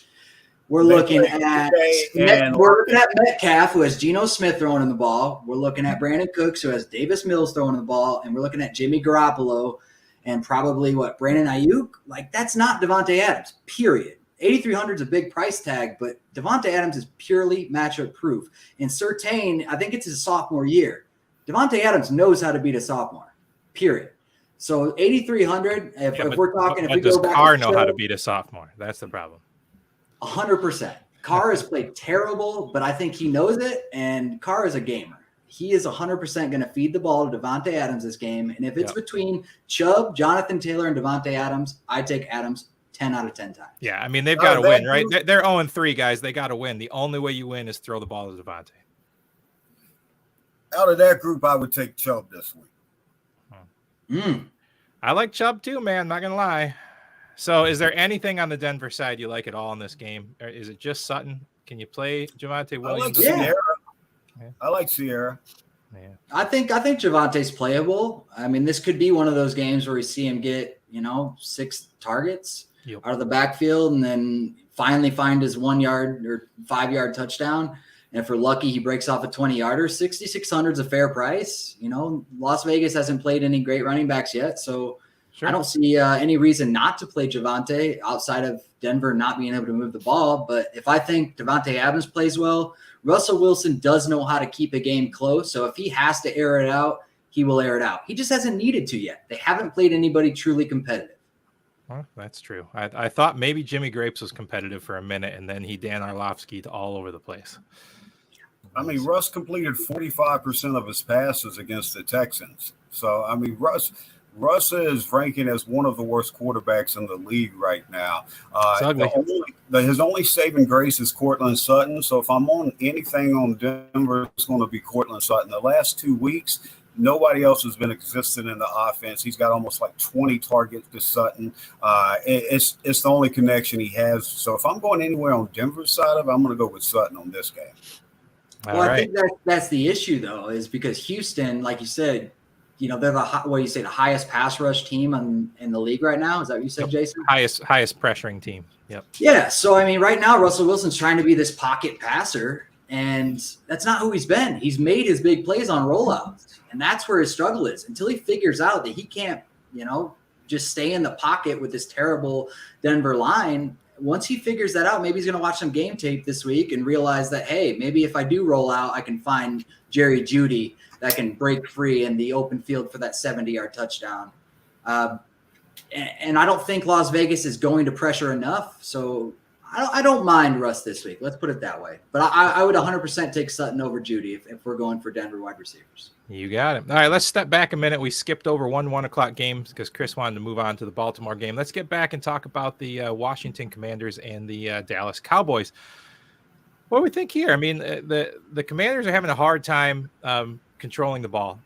We're looking at Metcalf, who has Geno Smith throwing in the ball. We're looking at Brandon Cooks, who has Davis Mills throwing in the ball, and we're looking at Jimmy Garoppolo and probably Brandon Ayuk. Like, that's not Devontae Adams, period. 8,300 is a big price tag, but Devontae Adams is purely matchup proof. And Surtain, I think it's his sophomore year. Devontae Adams knows how to beat a sophomore, period. So 8,300, if we're talking, if we go back, does Carr know how to beat a sophomore? That's the problem. 100%. Carr has played terrible, but I think he knows it, and Carr is a gamer. He is 100% going to feed the ball to Devontae Adams this game. And if it's between Chubb, Jonathan Taylor, and Devontae Adams, I take Adams 10 out of 10 times. Yeah, I mean, they've got to win, right? They're 0-3, guys. They got to win. The only way you win is throw the ball to Devontae. Out of that group, I would take Chubb this week. I like Chubb too, man. Not going to lie. So is there anything on the Denver side you like at all in this game? Or is it just Sutton? Can you play Javonte Williams? I like Sierra. Yeah. I think Javante's playable. I mean, this could be one of those games where we see him get, 6 targets out of the backfield and then finally find his 1 yard or 5 yard touchdown. And if we're lucky, he breaks off a 20-yarder. 6,600 is a fair price. Las Vegas hasn't played any great running backs yet, so I don't see any reason not to play Javonte outside of Denver not being able to move the ball. But if I think Devontae Adams plays well, Russell Wilson does know how to keep a game close. So if he has to air it out, he will air it out. He just hasn't needed to yet. They haven't played anybody truly competitive. Well, that's true. I thought maybe Jimmy Grapes was competitive for a minute, and then he Dan Orlovsky'd all over the place. I mean, Russ completed 45% of his passes against the Texans. So, I mean, Russ is ranking as one of the worst quarterbacks in the league right now. His only saving grace is Cortland Sutton. So if I'm on anything on Denver, it's going to be Cortland Sutton. The last 2 weeks, nobody else has been existent in the offense. He's got almost like 20 targets to Sutton. It's the only connection he has. So if I'm going anywhere on Denver's side of it, I'm going to go with Sutton on this game. I think that's the issue, though, is because Houston, like you said, they're the highest pass rush team in the league right now. Is that what you said, Jason? Highest pressuring team. Yep. Yeah. So, I mean, right now, Russell Wilson's trying to be this pocket passer, and that's not who he's been. He's made his big plays on rollouts, and that's where his struggle is until he figures out that he can't, just stay in the pocket with this terrible Denver line. Once he figures that out, maybe he's going to watch some game tape this week and realize that, hey, maybe if I do roll out, I can find Jerry Jeudy that can break free in the open field for that 70-yard touchdown. And I don't think Las Vegas is going to pressure enough. So I don't mind Russ this week. Let's put it that way. But I would 100% take Sutton over Jeudy if we're going for Denver wide receivers. You got it. All right, let's step back a minute. We skipped over 1 o'clock games because Chris wanted to move on to the Baltimore game. Let's get back and talk about the Washington Commanders and the Dallas Cowboys. What do we think here? I mean, the Commanders are having a hard time controlling the ball.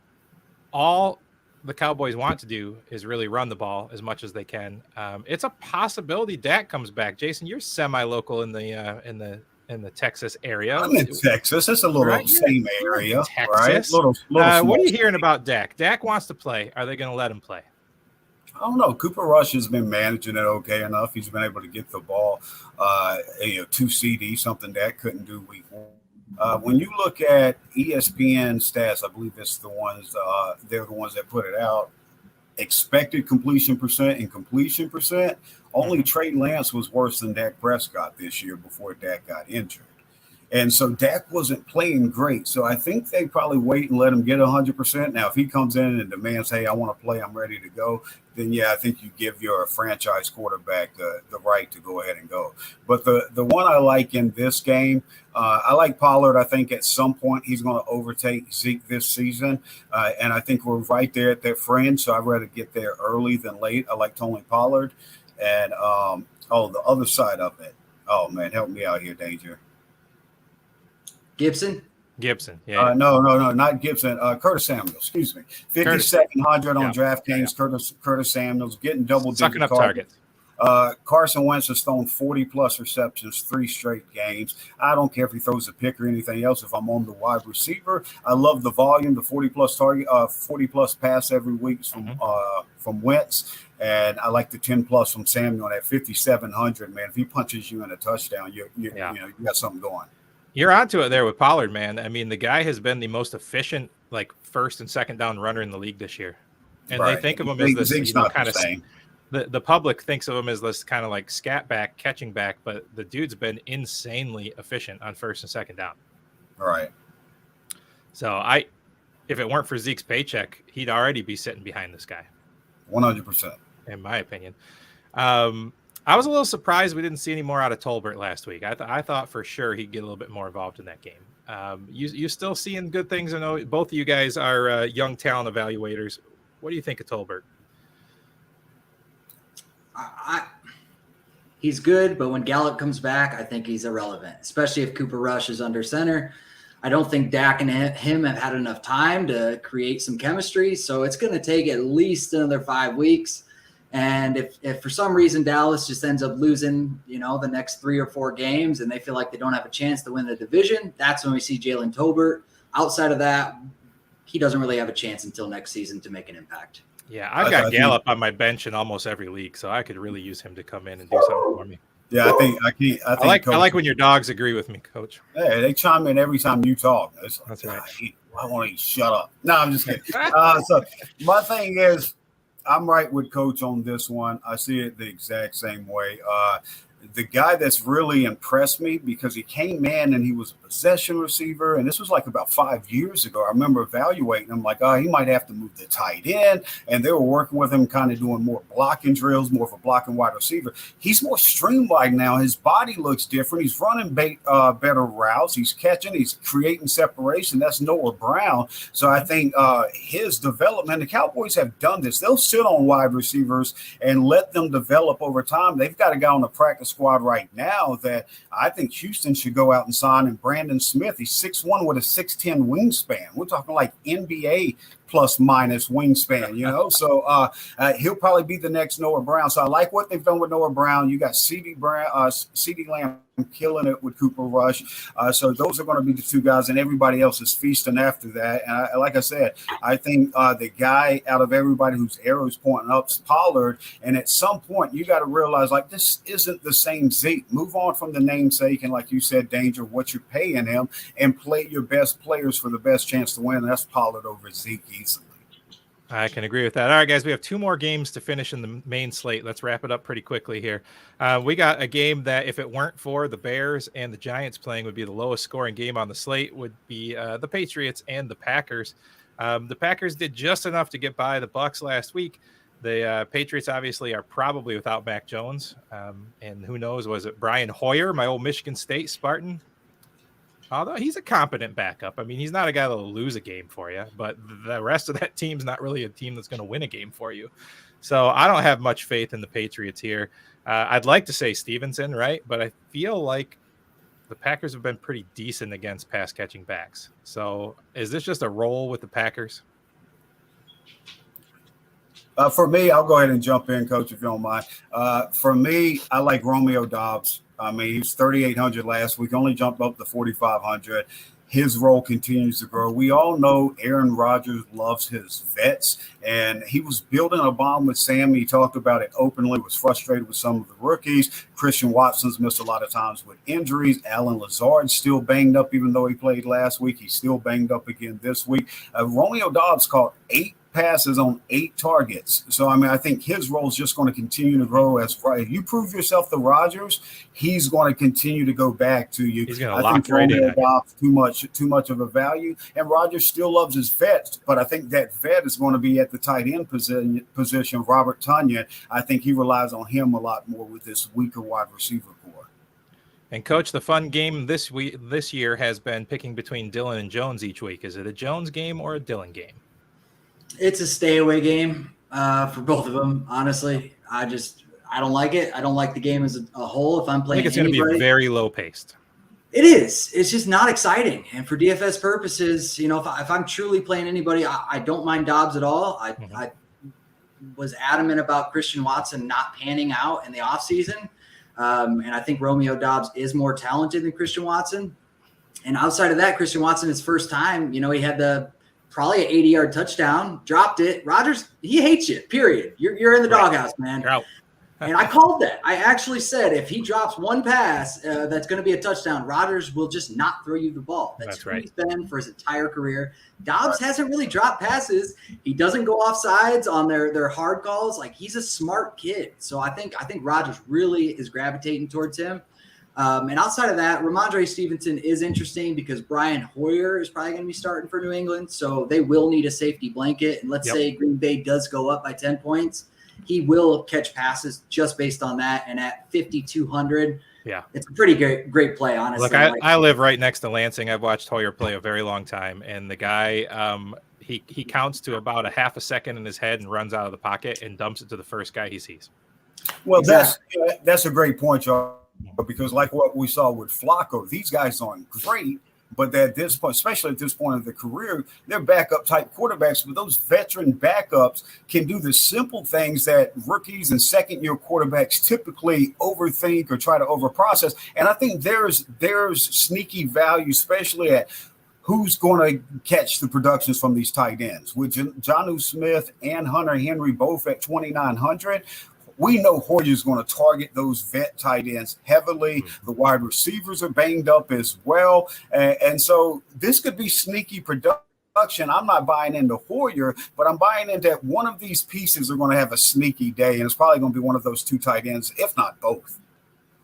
All the Cowboys want to do is really run the ball as much as they can. It's a possibility Dak comes back. Jason, you're semi-local in the Texas area. I'm in Texas. It's a little same area, Texas. Right? Little what are you hearing about Dak? Dak wants to play. Are they going to let him play? I don't know. Cooper Rush has been managing it okay enough. He's been able to get the ball, 2 CDs, something Dak couldn't do week 1. When you look at ESPN stats, I believe it's the ones they're the ones that put it out. expected completion percent and completion percent, only Trey Lance was worse than Dak Prescott this year before Dak got injured. And so Dak wasn't playing great. So I think they probably wait and let him get 100%. Now, if he comes in and demands, hey, I want to play, I'm ready to go, then, yeah, I think you give your franchise quarterback the right to go ahead and go. But the one I like in this game, I like Pollard. I think at some point he's going to overtake Zeke this season. And I think we're right there at that fringe. So I'd rather get there early than late. I like Tony Pollard. And, the other side of it. Oh, man, help me out here, Danger. Gibson, yeah. No, not Gibson. Curtis Samuel, excuse me. 5,700 on DraftKings. Yeah. Curtis Samuel's getting double-digit sucking up targets. Carson Wentz has thrown 40-plus receptions 3 straight games. I don't care if he throws a pick or anything else. If I'm on the wide receiver, I love the volume, the 40-plus target, 40-plus pass every week from Wentz. And I like the 10-plus from Samuel at 5,700, man. If he punches you in a touchdown, you got something going. You're onto it there with Pollard, man. I mean, the guy has been the most efficient, like, first and second down runner in the league this year. And They think of him as this kind of the public thinks of him as this kind of like scat back, catching back, but the dude's been insanely efficient on first and second down. All right. So if it weren't for Zeke's paycheck, he'd already be sitting behind this guy. 100%. In my opinion. I was a little surprised we didn't see any more out of Tolbert last week. I thought for sure he'd get a little bit more involved in that game. You still seeing good things? I know both of you guys are young talent evaluators. What do you think of Tolbert? He's good, but when Gallup comes back, I think he's irrelevant, especially if Cooper Rush is under center. I don't think Dak and him have had enough time to create some chemistry, so it's going to take at least another 5 weeks. And if for some reason Dallas just ends up losing, the next 3 or 4 games and they feel like they don't have a chance to win the division, that's when we see Jalen Tolbert. Outside of that, he doesn't really have a chance until next season to make an impact. Yeah, I've got Gallup on my bench in almost every league, so I could really use him to come in and do something for me. Yeah, I like when your dogs agree with me, Coach. Hey, they chime in every time you talk. That's right. I want to shut up. No, I'm just kidding. So my thing is, I'm right with Coach on this one. I see it the exact same way. The guy that's really impressed me because he came in and he was a possession receiver, and this was like about 5 years ago. I remember evaluating him like, he might have to move the tight end, and they were working with him kind of doing more blocking drills, more of a blocking wide receiver. He's more streamlined now. His body looks different. He's running better routes. He's catching. He's creating separation. That's Noah Brown. So I think his development, the Cowboys have done this. They'll sit on wide receivers and let them develop over time. They've got a guy on the practice squad right now that I think Houston should go out and sign. And Brandon Smith, he's 6'1" with a 6'10" wingspan. We're talking like NBA plus minus wingspan, So he'll probably be the next Noah Brown. So I like what they've done with Noah Brown. You got CeeDee Lamb killing it with Cooper Rush. So those are going to be the 2 guys, and everybody else is feasting after that. And like I said, I think the guy out of everybody whose arrow's pointing up is Pollard. And at some point, you got to realize, like, this isn't the same Zeke. Move on from the namesake and, like you said, Danger, what you're paying him, and play your best players for the best chance to win. That's Pollard over Zeke easily. I can agree with that. All right, guys, we have 2 more games to finish in the main slate. Let's wrap it up pretty quickly here. We got a game that, if it weren't for the Bears and the Giants playing, would be the lowest scoring game on the slate, would be the Patriots and the Packers. The Packers did just enough to get by the Bucs last week. The Patriots obviously are probably without Mac Jones. And who knows, was it Brian Hoyer, my old Michigan State Spartan? Although he's a competent backup. I mean, he's not a guy that'll lose a game for you, but the rest of that team's not really a team that's going to win a game for you. So I don't have much faith in the Patriots here. I'd like to say Stevenson, right? But I feel like the Packers have been pretty decent against pass catching backs. So is this just a roll with the Packers? For me, I'll go ahead and jump in, Coach, if you don't mind. For me, I like Romeo Doubs. I mean, he was 3,800 last week, only jumped up to 4,500. his role continues to grow. We all know Aaron Rodgers loves his vets, and he was building a bond with Sam. He talked about it openly, was frustrated with some of the rookies. Christian Watson's missed a lot of times with injuries. Alan Lazard's still banged up, even though he played last week. He's still banged up again this week. Romeo Doubs caught 8 passes on 8 targets. So, I mean, I think his role is just going to continue to grow. If you prove yourself to Rodgers, he's going to continue to go back to you. He's going to lock right in. Too much of a value. And Rodgers still loves his vets, but I think that vet is going to be at the tight end position, Robert Tonyan. I think he relies on him a lot more with this weaker wide receiver core. And Coach, the fun game this year has been picking between Dillon and Jones each week. Is it a Jones game or a Dillon game? It's a stay away game for both of them. Honestly, I don't like it. I don't like the game as a whole. If I'm playing, I think it's going to be very low paced. It is. It's just not exciting. And for DFS purposes, you know, if I'm truly playing anybody, I don't mind Dobbs at all. I was adamant about Christian Watson not panning out in the offseason. And I think Romeo Doubs is more talented than Christian Watson. And outside of that, Christian Watson, his first time, you know, he had probably an 80-yard touchdown, dropped it. Rodgers, he hates you, period. You're in the doghouse, man. And I called that. I actually said if he drops one pass that's going to be a touchdown, Rodgers will just not throw you the ball. That's who he's been for his entire career. Dobbs hasn't really dropped passes. He doesn't go off sides on their hard calls. Like, he's a smart kid. So I think Rodgers really is gravitating towards him. And outside of that, Ramondre Stevenson is interesting because Brian Hoyer is probably going to be starting for New England. So they will need a safety blanket. And let's say Green Bay does go up by 10 points. He will catch passes just based on that. And at 5,200, it's a pretty great play, honestly. Look, I live right next to Lansing. I've watched Hoyer play a very long time. And the guy, he counts to about a half a second in his head and runs out of the pocket and dumps it to the first guy he sees. Well, that's a great point, y'all. Because like what we saw with Flacco, these guys aren't great, but at this point, especially at this point of their career, they're backup type quarterbacks. But those veteran backups can do the simple things that rookies and second-year quarterbacks typically overthink or try to overprocess. And I think there's sneaky value, especially at who's going to catch the productions from these tight ends. With Jonnu Smith and Hunter Henry both at 2,900. We know Hoyer's going to target those vet tight ends heavily. The wide receivers are banged up as well. And so this could be sneaky production. I'm not buying into Hoyer, but I'm buying into that one of these pieces are going to have a sneaky day, and it's probably going to be one of those 2 tight ends, if not both.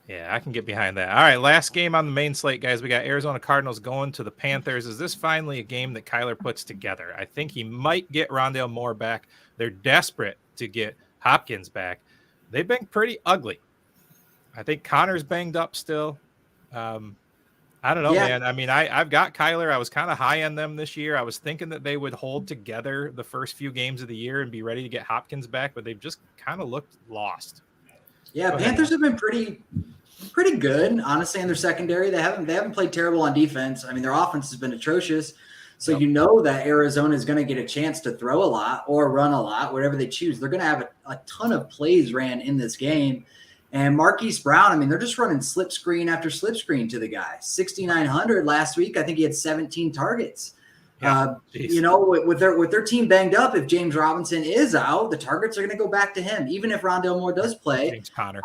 Yeah, I can get behind that. All right, last game on the main slate, guys. We got Arizona Cardinals going to the Panthers. Is this finally a game that Kyler puts together? I think he might get Rondale Moore back. They're desperate to get Hopkins back. They've been pretty ugly. I think Connor's banged up still. I don't know, man. I mean, I've got Kyler. I was kind of high on them this year. I was thinking that they would hold together the first few games of the year and be ready to get Hopkins back, but they've just kind of looked lost. Yeah, Panthers have been pretty good, honestly, in their secondary. They haven't played terrible on defense. I mean, their offense has been atrocious. So you know that Arizona is going to get a chance to throw a lot or run a lot, whatever they choose. They're going to have a ton of plays ran in this game. And Marquise Brown, I mean, they're just running slip screen after slip screen to the guy. 6,900 last week. I think he had 17 targets. You know, with their team banged up, if James Robinson is out, the targets are going to go back to him. Even if Rondale Moore does play. James Conner,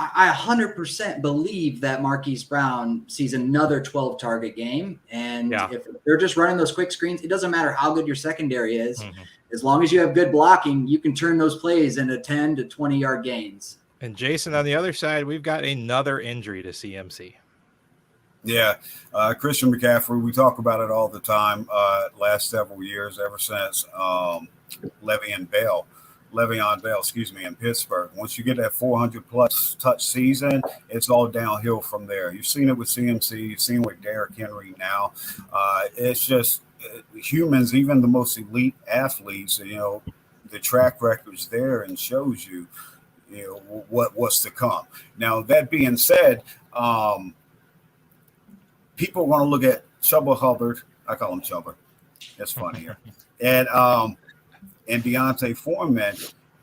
I 100% believe that Marquise Brown sees another 12-target game. And if they're just running those quick screens, it doesn't matter how good your secondary is. Mm-hmm. As long as you have good blocking, you can turn those plays into 10 to 20-yard gains. And Jason, on the other side, we've got another injury to CMC. Yeah, Christian McCaffrey, we talk about it all the time last several years, ever since Le'Veon Bell, in Pittsburgh. Once you get that 400-plus touch season, it's all downhill from there. You've seen it with CMC. You've seen it with Derrick Henry now. It's just humans, even the most elite athletes, you know, the track record's there and shows you, you know, what's to come. Now, that being said, people want to look at Chuba Hubbard. I call him Chuba. That's funnier. And Deontay Foreman.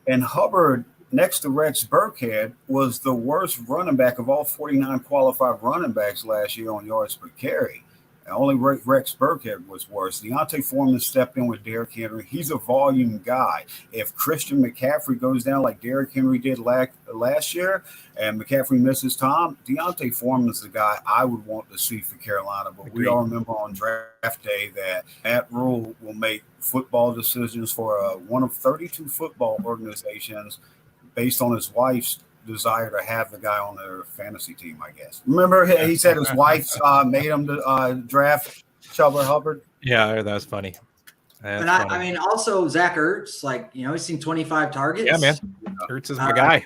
And Hubbard, next to Rex Burkhead, was the worst running back of all 49 qualified running backs last year on yards per carry. Only Rex Burkhead was worse. Deontay Foreman stepped in with Derrick Henry. He's a volume guy. If Christian McCaffrey goes down like Derrick Henry did last year and McCaffrey misses time, Deontay Foreman is the guy I would want to see for Carolina. But we all remember on draft day that Matt Rule will make football decisions for one of 32 football organizations based on his wife's desire to have the guy on their fantasy team, I guess. Remember, he said his wife made him to draft Chuba Hubbard? Yeah, that was funny. And I mean, also Zach Ertz, like, he's seen 25 targets. Yeah, man. Ertz is my guy.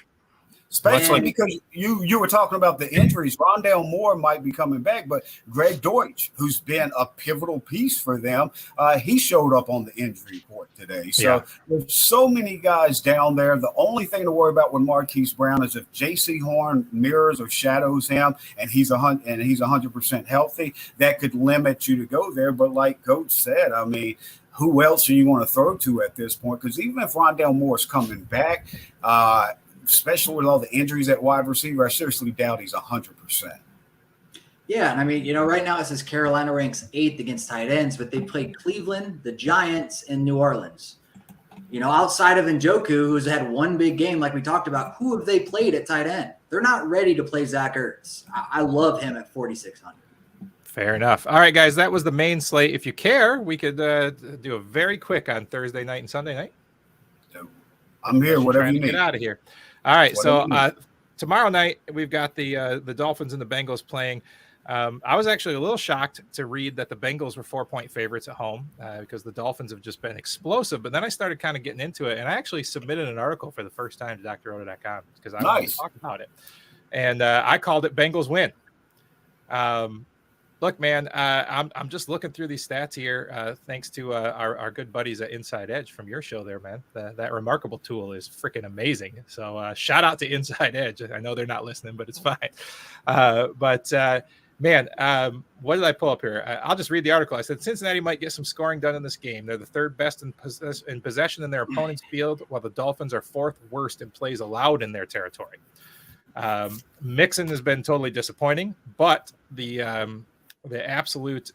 Especially because you were talking about the injuries. Rondale Moore might be coming back, but Greg Deutsch, who's been a pivotal piece for them, he showed up on the injury report today. So there's so many guys down there. The only thing to worry about with Marquise Brown is if J.C. Horn mirrors or shadows him and he's 100% healthy, that could limit you to go there. But like Coach said, I mean, who else are you going to throw to at this point? Because even if Rondale Moore's coming back, especially with all the injuries at wide receiver, I seriously doubt he's 100%. Yeah, and I mean, right now it says Carolina ranks 8th against tight ends, but they played Cleveland, the Giants, and New Orleans. Outside of Njoku, who's had one big game like we talked about, who have they played at tight end? They're not ready to play Zach Ertz. I love him at 4,600. Fair enough. All right, guys, that was the main slate. If you care, we could do a very quick on Thursday night and Sunday night. I'm here, whatever you need. Get out of here. All right, so tomorrow night we've got the Dolphins and the Bengals playing. I was actually a little shocked to read that the Bengals were 4-point favorites at home because the Dolphins have just been explosive. But then I started kind of getting into it, and I actually submitted an article for the first time to DrOta.com because I wanted to talk about it. And I called it Bengals win. Look, man, I'm just looking through these stats here. Thanks to our good buddies at Inside Edge from your show there, man. That remarkable tool is freaking amazing. So shout out to Inside Edge. I know they're not listening, but it's fine. Man, what did I pull up here? I'll just read the article. I said Cincinnati might get some scoring done in this game. They're the third best in possession in their opponent's field, while the Dolphins are fourth worst in plays allowed in their territory. Mixon has been totally disappointing, but the absolute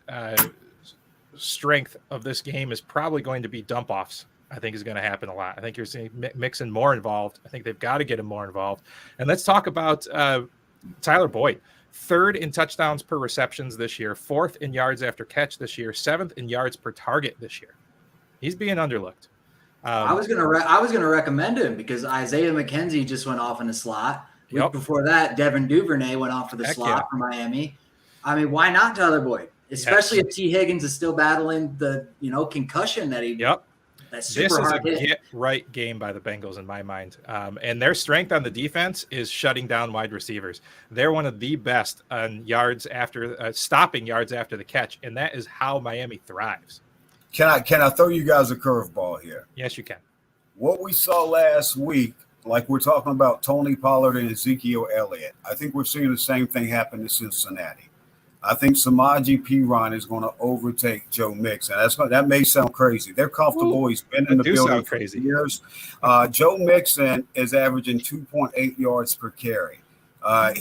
strength of this game is probably going to be dump offs. I think is going to happen a lot. I think you're seeing Mixon more involved. I think they've got to get him more involved. And let's talk about Tyler Boyd. 3rd in touchdowns per receptions this year, 4th in yards after catch this year, 7th in yards per target this year. He's being underlooked. I was gonna recommend him because Isaiah McKenzie just went off in the slot. Week before that, Devin Duvernay went off for the slot for Miami. I mean, why not Tyler Boyd? Especially if T. Higgins is still battling the concussion that he. That's super this is hard a hit. get-right game by the Bengals in my mind. And their strength on the defense is shutting down wide receivers. They're one of the best on yards after stopping yards after the catch, and that is how Miami thrives. Can I throw you guys a curveball here? Yes, you can. What we saw last week, like we're talking about Tony Pollard and Ezekiel Elliott, I think we're seeing the same thing happen to Cincinnati. I think Samaje Perine is going to overtake Joe Mixon. That may sound crazy. They're comfortable. Ooh, he's been in the building for years. Joe Mixon is averaging 2.8 yards per carry.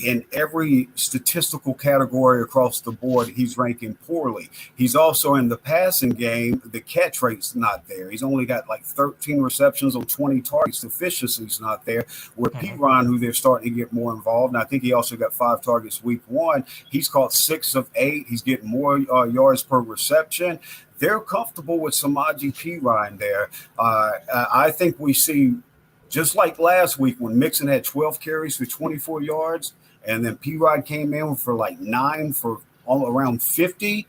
In every statistical category across the board, he's ranking poorly. He's also in the passing game. The catch rate's not there. He's only got like 13 receptions on 20 targets. The efficiency's not there. With Perine, who they're starting to get more involved, and I think he also got 5 targets week 1. He's caught 6 of 8. He's getting more yards per reception. They're comfortable with Samaje Perine there. I think we see, just like last week when Mixon had 12 carries for 24 yards, and then Perine came in for like 9 for all around 50.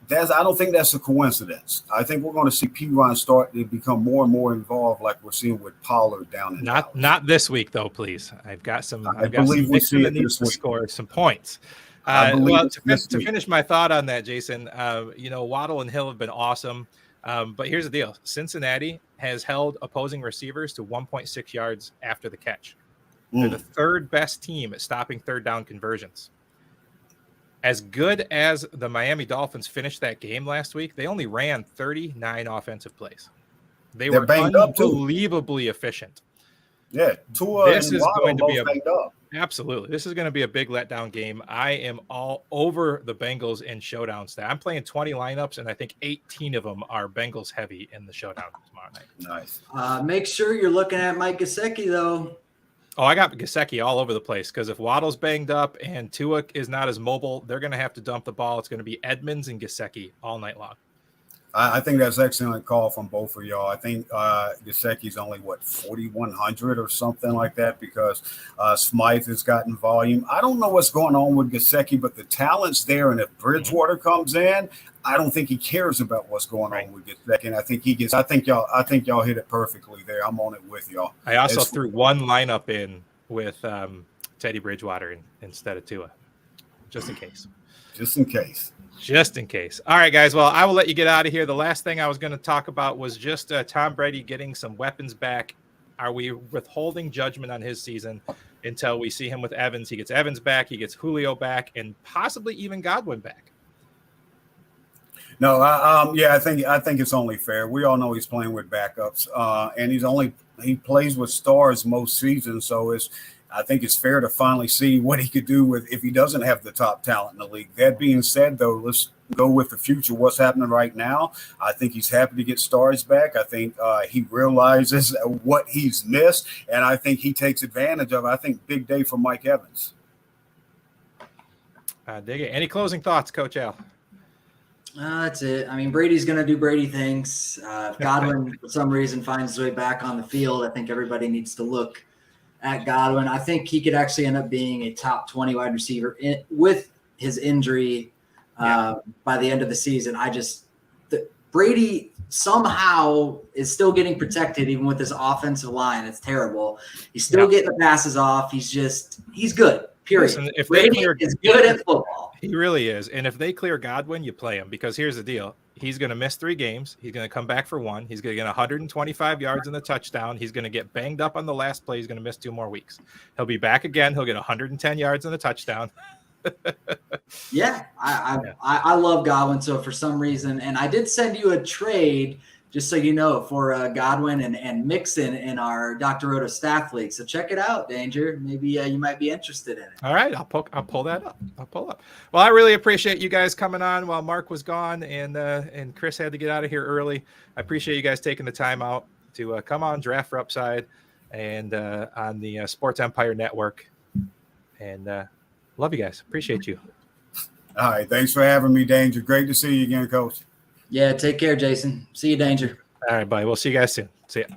I don't think that's a coincidence. I think we're going to see Perine start to become more and more involved, like we're seeing with Pollard down in not this week though, please. I've got some Mixon that needs to score some points. To finish my thought on that, Jason, Waddle and Hill have been awesome. But here's the deal. Cincinnati has held opposing receivers to 1.6 yards after the catch. They're the 3rd best team at stopping 3rd down conversions. As good as the Miami Dolphins finished that game last week, they only ran 39 offensive plays. They're were unbelievably efficient. Yeah, Tua this is going to be Absolutely. This is going to be a big letdown game. I am all over the Bengals in showdown stat. I'm playing 20 lineups, and I think 18 of them are Bengals heavy in the showdown tomorrow night. Nice. Make sure you're looking at Mike Gesicki, though. Oh, I got Gesicki all over the place because if Waddle's banged up and Tua is not as mobile, they're going to have to dump the ball. It's going to be Edmonds and Gesicki all night long. I think that's an excellent call from both of y'all. I think Gesicki's only, 4,100 or something like that because Smythe has gotten volume. I don't know what's going on with Gesicki, but the talent's there. And if Bridgewater comes in, I don't think he cares about what's going on with Gesicki. And I think y'all hit it perfectly there. I'm on it with y'all. I also threw one lineup in with Teddy Bridgewater instead of Tua, just in case. Just in case. Just in case. All right, guys. Well, I will let you get out of here. The last thing I was going to talk about was just Tom Brady getting some weapons back. Are we withholding judgment on his season until we see him with Evans? He gets Evans back. He gets Julio back and possibly even Godwin back. No, I think it's only fair. We all know he's playing with backups, and he plays with stars most seasons. So I think it's fair to finally see what he could do if he doesn't have the top talent in the league. That being said, though, let's go with the future. What's happening right now? I think he's happy to get stars back. I think he realizes what he's missed, and I think he takes advantage of it. I think big day for Mike Evans. Dig it. Any closing thoughts, Coach Al? That's it. I mean, Brady's going to do Brady things. If Godwin, for some reason, finds his way back on the field, I think everybody needs to look at Godwin. I think he could actually end up being a top 20 wide receiver with his injury by the end of the season. Brady somehow is still getting protected even with his offensive line. It's terrible. He's still getting the passes off. He's good. Period. Listen, if Brady is good at football. He really is. And if they clear Godwin, you play him because here's the deal. He's going to miss 3 games. He's going to come back for 1. He's going to get 125 yards in the touchdown. He's going to get banged up on the last play. He's going to miss 2 more weeks. He'll be back again. He'll get 110 yards in the touchdown. I love Godwin. So for some reason, and I did send you a trade, just so you know, for Godwin and Mixon in our Dr. Roto staff league. So check it out, Danger. Maybe you might be interested in it. All right, I'll pull that up. Well, I really appreciate you guys coming on while Mark was gone and Chris had to get out of here early. I appreciate you guys taking the time out to come on Draft for Upside and on the Sports Empire Network. And love you guys. Appreciate you. All right, thanks for having me, Danger. Great to see you again, Coach. Yeah, take care, Jason. See you, Danger. All right, buddy. We'll see you guys soon. See ya.